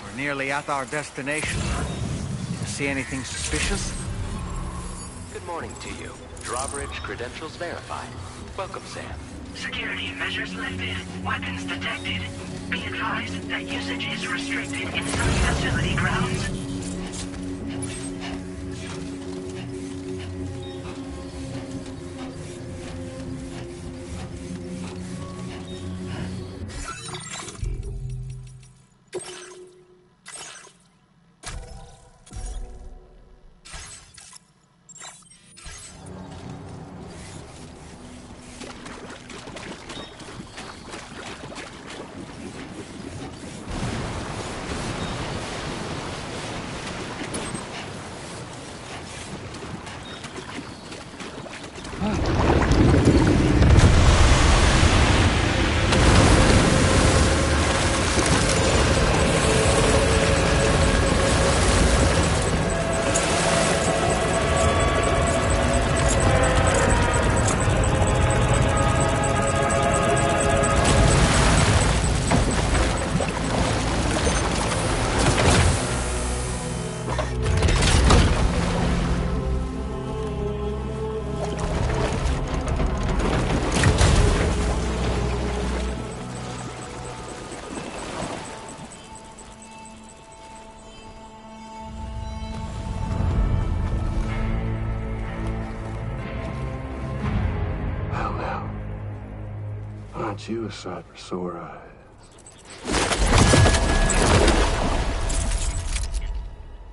We're nearly at our destination. You see anything suspicious? Good morning to you. Drawbridge credentials verified. Welcome, Sam. Security measures lifted. Weapons detected. Be advised that usage is restricted inside facility grounds. Ain't you a sight for sore eyes?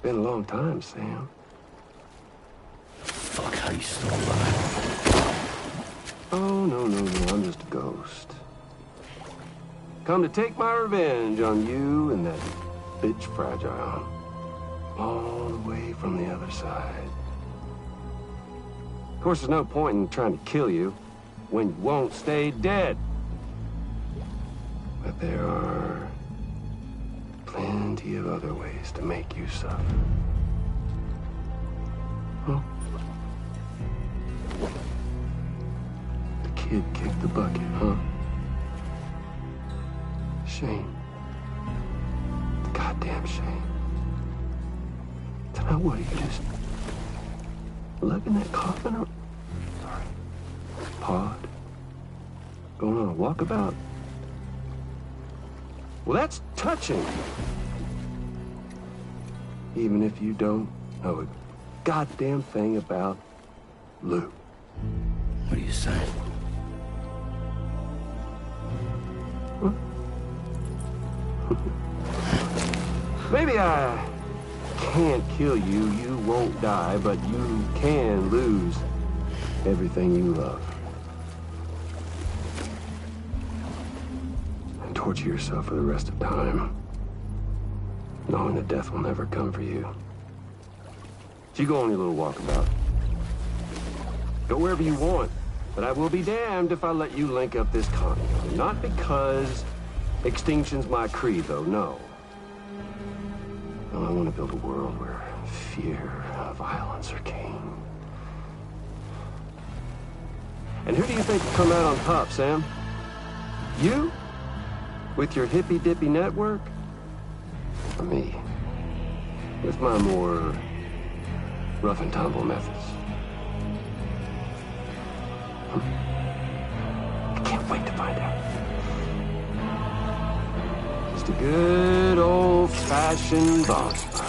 Been a long time, Sam. Fuck, how you still alive? Oh, no, I'm just a ghost. Come to take my revenge on you and that bitch Fragile. All the way from the other side. Of course, there's no point in trying to kill you when you won't stay dead. But there are plenty of other ways to make you suffer. Huh? The kid kicked the bucket, huh? Shame. The goddamn shame. Now what, you just lugging that coffin up? Sorry. Pod? Going on a walkabout? Well, that's touching. Even if you don't know a goddamn thing about Lou. What are you saying? Huh? Maybe I can't kill you, you won't die, but you can lose everything you love. And torture yourself for the rest of time, knowing that death will never come for you. So you go on your little walkabout. Go wherever you want, but I will be damned if I let you link up this continent. Not because extinction's my creed, though, no. No, I want to build a world where fear and violence are king. And who do you think will come out on top, Sam? You? With your hippy-dippy network? Or me? With my more rough and tumble methods? I can't wait to find out. Just a good old-fashioned boss fight.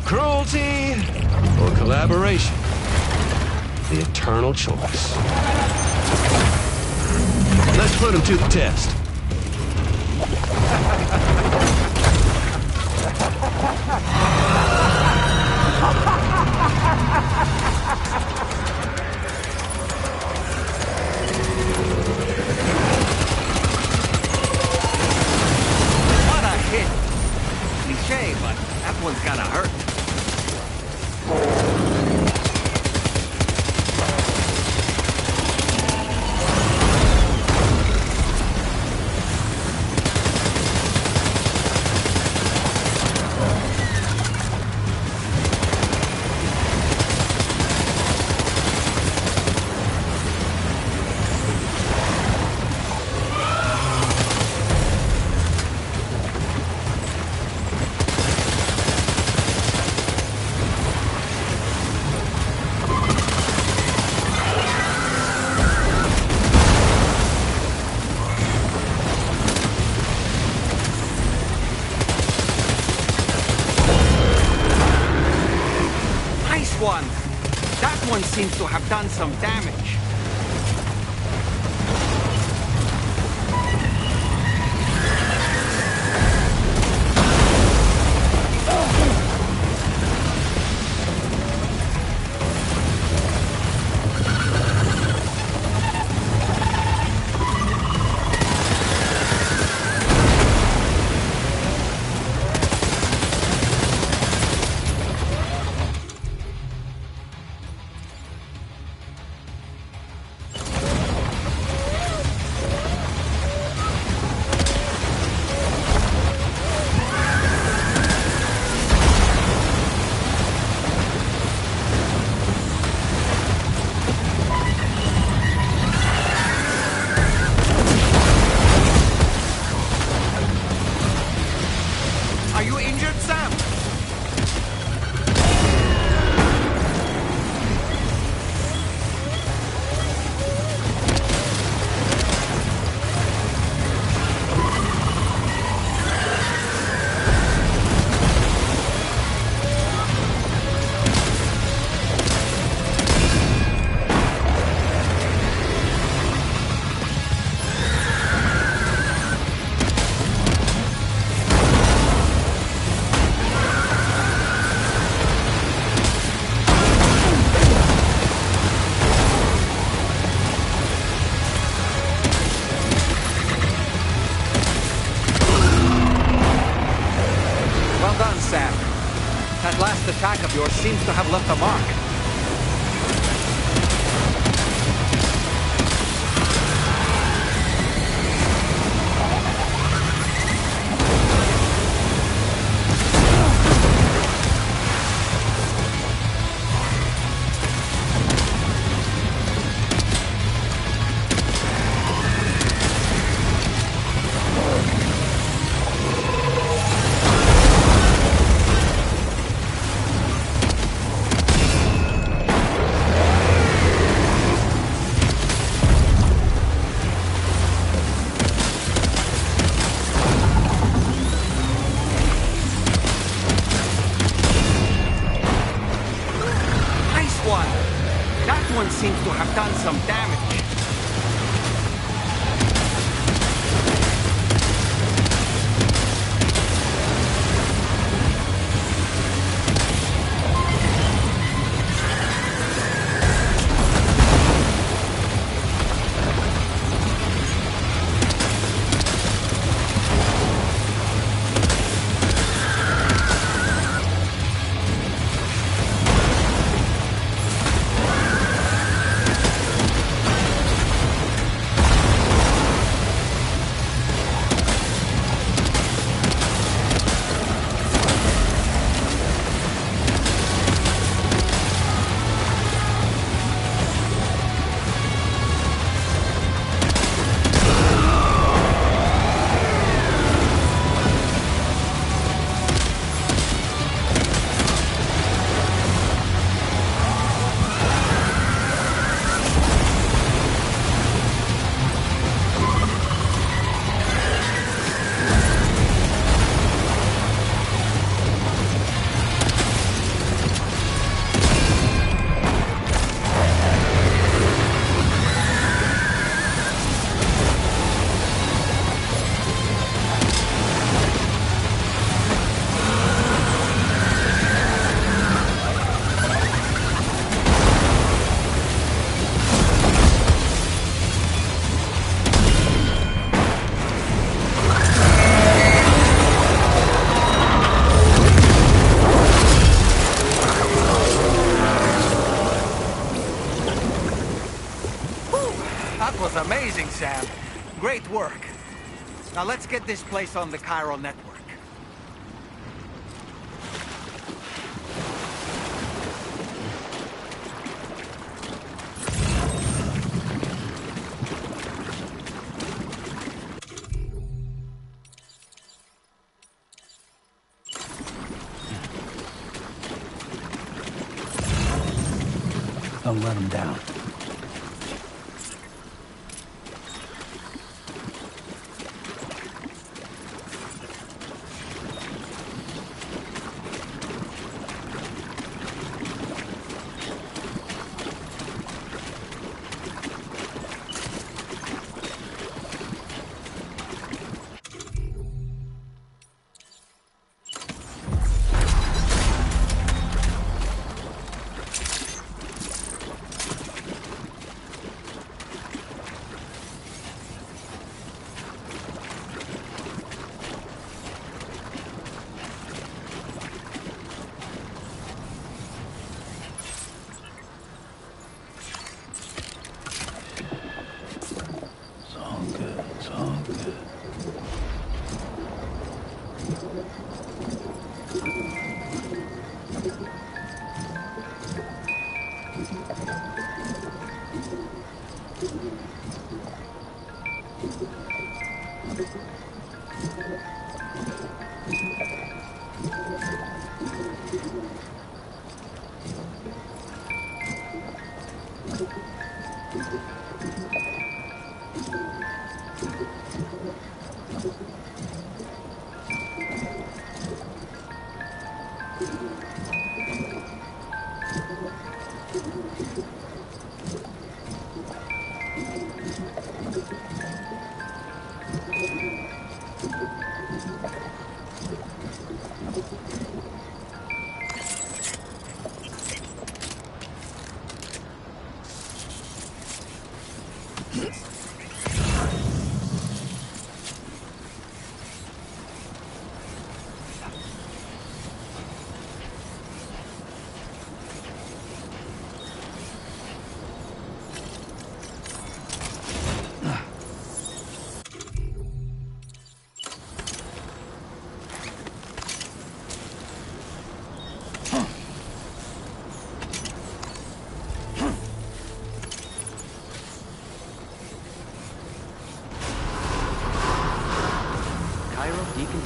Cruelty or collaboration? The eternal choice. Let's put him to the test. What a hit! Cliché, but that one's gotta hurt. One. That one seems to have done some damage. That last attack of yours seems to have left a mark. Seems to have done some damage. That was amazing, Sam. Great work. Now let's get this place on the chiral network. Don't let him down.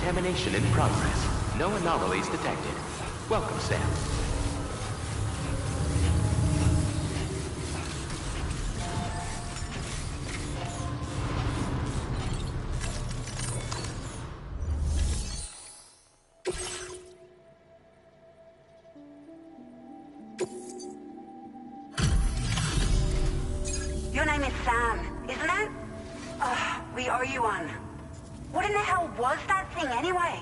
Contamination in progress. No anomalies detected. Welcome, Sam. Your name is Sam, isn't it? We owe you one. What in the hell was that thing anyway?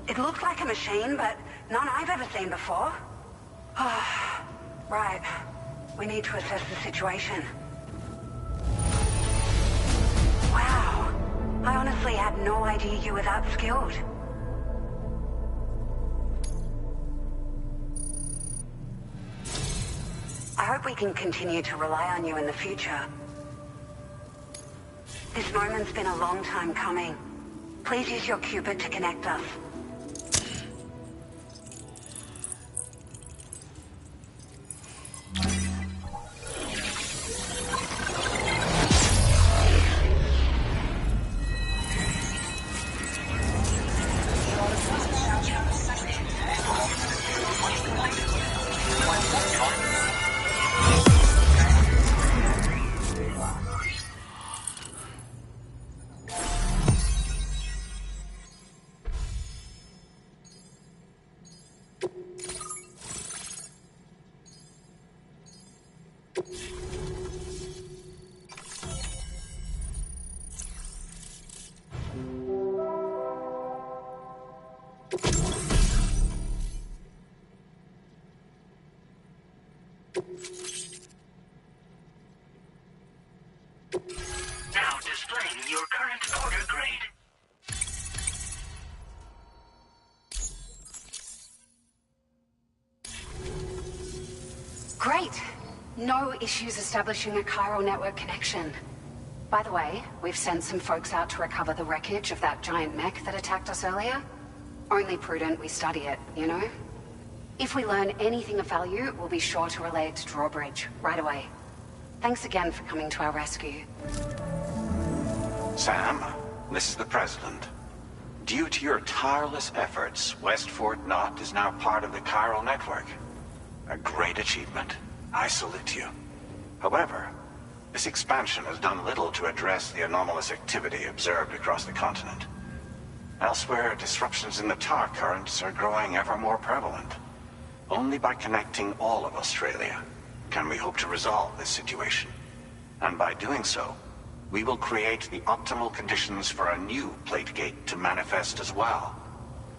It looks like a machine, but none I've ever seen before. Right. We need to assess the situation. Wow. I honestly had no idea you were that skilled. I hope we can continue to rely on you in the future. This moment's been a long time coming. Please use your Cupid to connect us. Now displaying your current order grade. Great. No issues establishing a chiral network connection. By the way, we've sent some folks out to recover the wreckage of that giant mech that attacked us earlier. Only prudent we study it, you know? If we learn anything of value, we'll be sure to relay it to Drawbridge right away. Thanks again for coming to our rescue. Sam, this is the President. Due to your tireless efforts, West Fort Knot is now part of the chiral network. A great achievement. I salute you. However, this expansion has done little to address the anomalous activity observed across the continent. Elsewhere, disruptions in the tar currents are growing ever more prevalent. Only by connecting all of Australia can we hope to resolve this situation. And by doing so, we will create the optimal conditions for a new Plategate to manifest as well.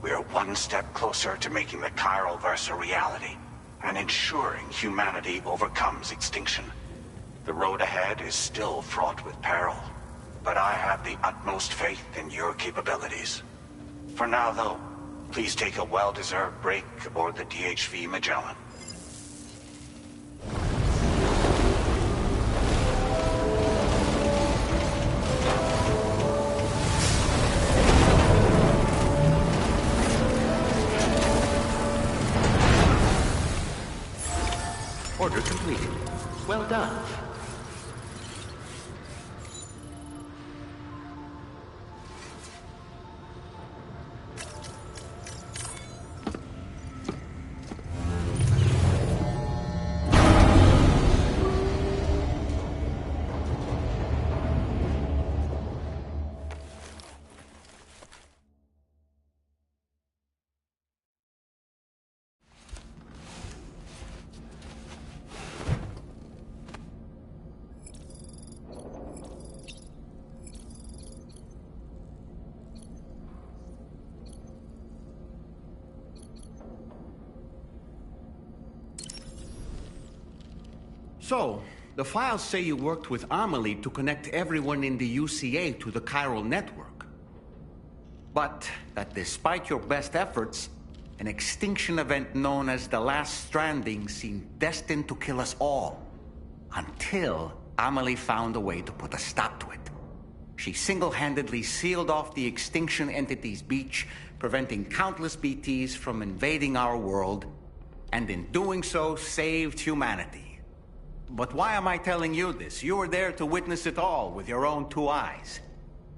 We are one step closer to making the chiral verse a reality, and ensuring humanity overcomes extinction. The road ahead is still fraught with peril, but I have the utmost faith in your capabilities. For now, though, please take a well-deserved break aboard the DHV Magellan. Order completed. Well done. So, the files say you worked with Amelie to connect everyone in the UCA to the chiral network. But that despite your best efforts, an extinction event known as the Last Stranding seemed destined to kill us all. Until Amelie found a way to put a stop to it. She single-handedly sealed off the extinction entity's beach, preventing countless BTs from invading our world, and in doing so, saved humanity. But why am I telling you this? You were there to witness it all with your own two eyes.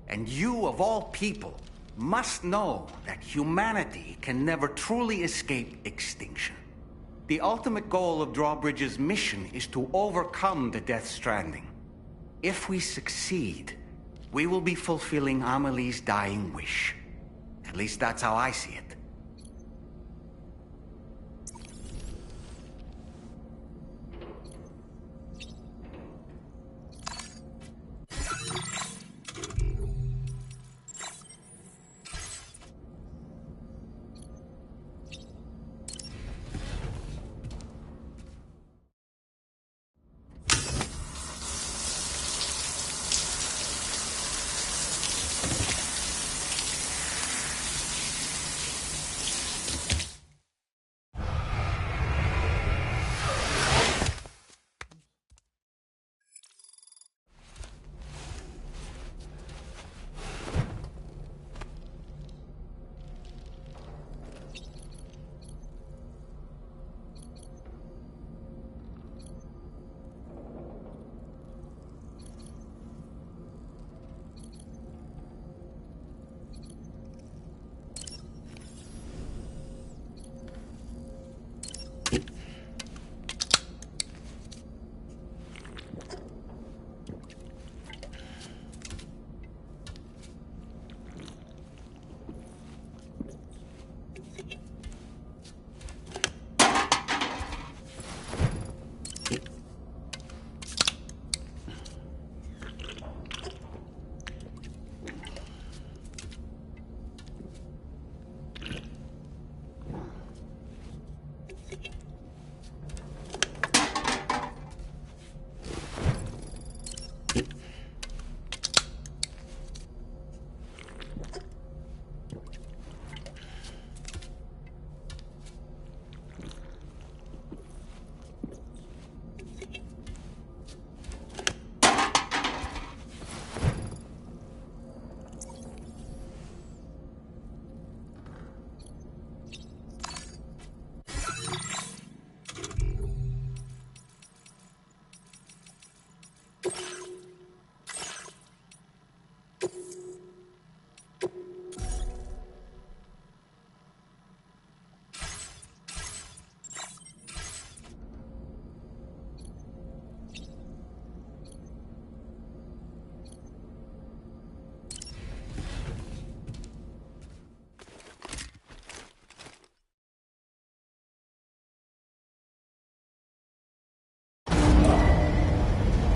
And you, of all people, must know that humanity can never truly escape extinction. The ultimate goal of Drawbridge's mission is to overcome the Death Stranding. If we succeed, we will be fulfilling Amelie's dying wish. At least that's how I see it.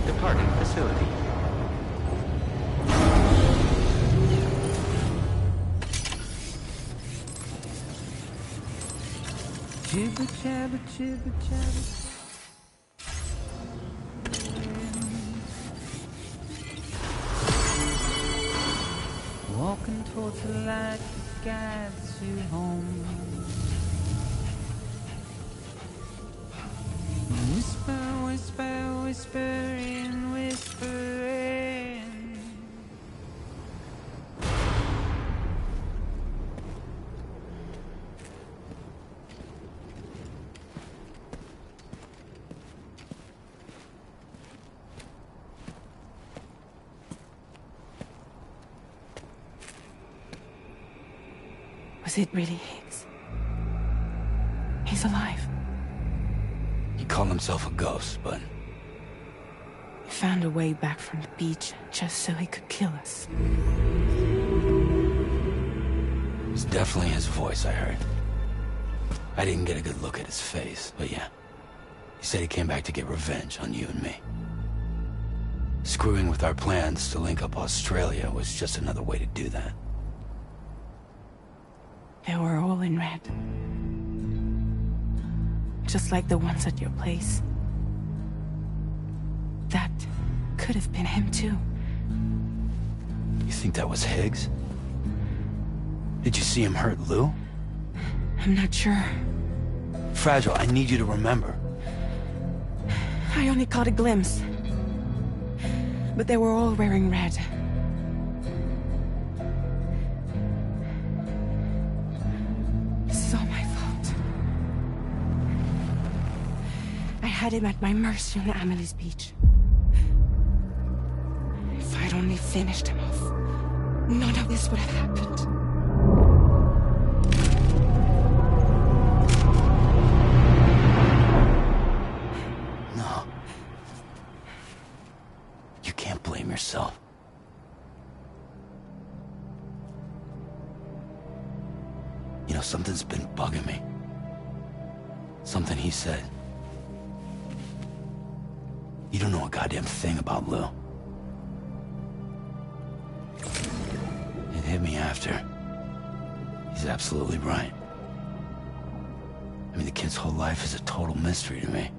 Departing facility. Jibber jabber, jibber jabber. Walking towards the light that guides you home. Whisper, whisper, whispering, whispering. Was it really Higgs? He's alive. He called himself a ghost, but He found a way back from the beach just so he could kill us. it's definitely his voice I heard. I didn't get a good look at his face, but yeah. He said he came back to get revenge on you and me. Screwing with our plans to link up Australia was just another way to do that. They were all in red. Just like the ones at your place. That could have been him too. You think that was Higgs? Did you see him hurt Lou? I'm not sure. Fragile, I need you to remember. I only caught a glimpse. But they were all wearing red. This is all my fault. I had him at my mercy on Amelie's beach. If I'd only finished him off. none of this would have happened. No. You can't blame yourself. You know, something's been bugging me. Something he said. You don't know a goddamn thing about Lou. It hit me after. He's absolutely right. I mean, the kid's whole life is a total mystery to me.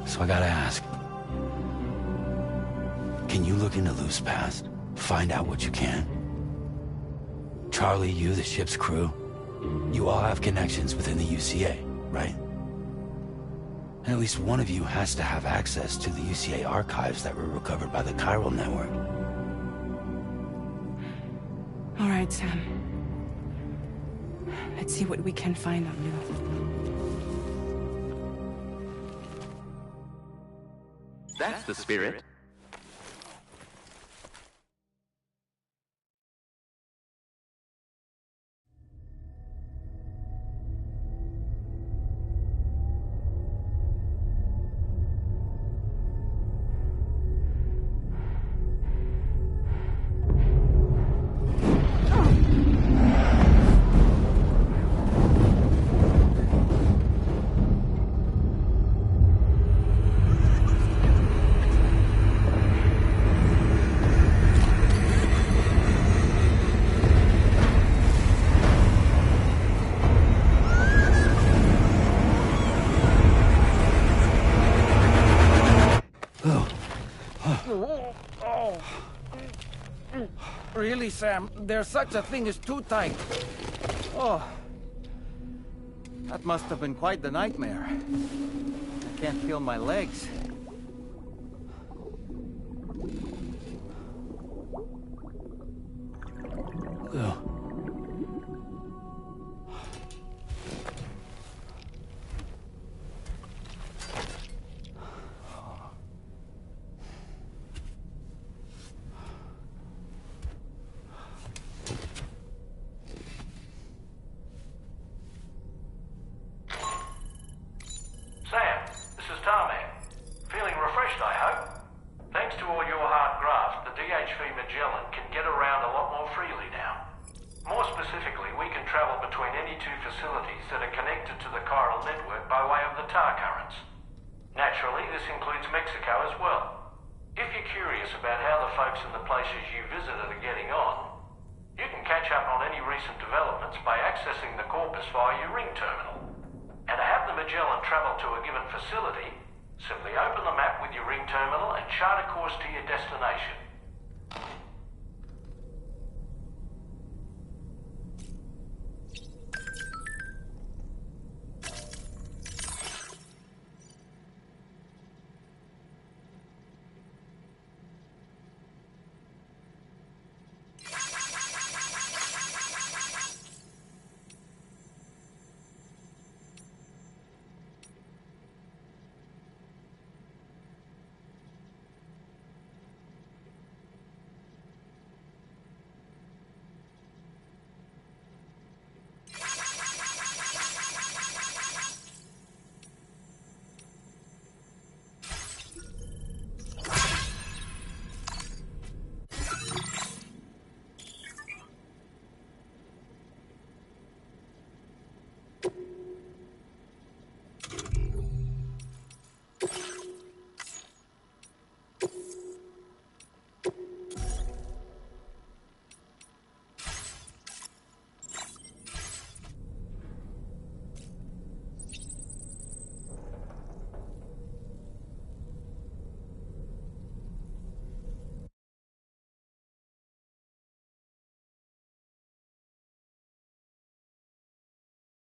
So I gotta ask. Can you look into Lou's past? Find out what you can? Charlie, you, the ship's crew, you all have connections within the UCA, right? And at least one of you has to have access to the UCA archives that were recovered by the Chiral Network. All right, Sam. Let's see what we can find on Lou. That's the spirit. Really, Sam? There's such a thing as too tight. Oh. That must have been quite the nightmare. I can't feel my legs. Lou. Simply open the map with your ring terminal and chart a course to your destination.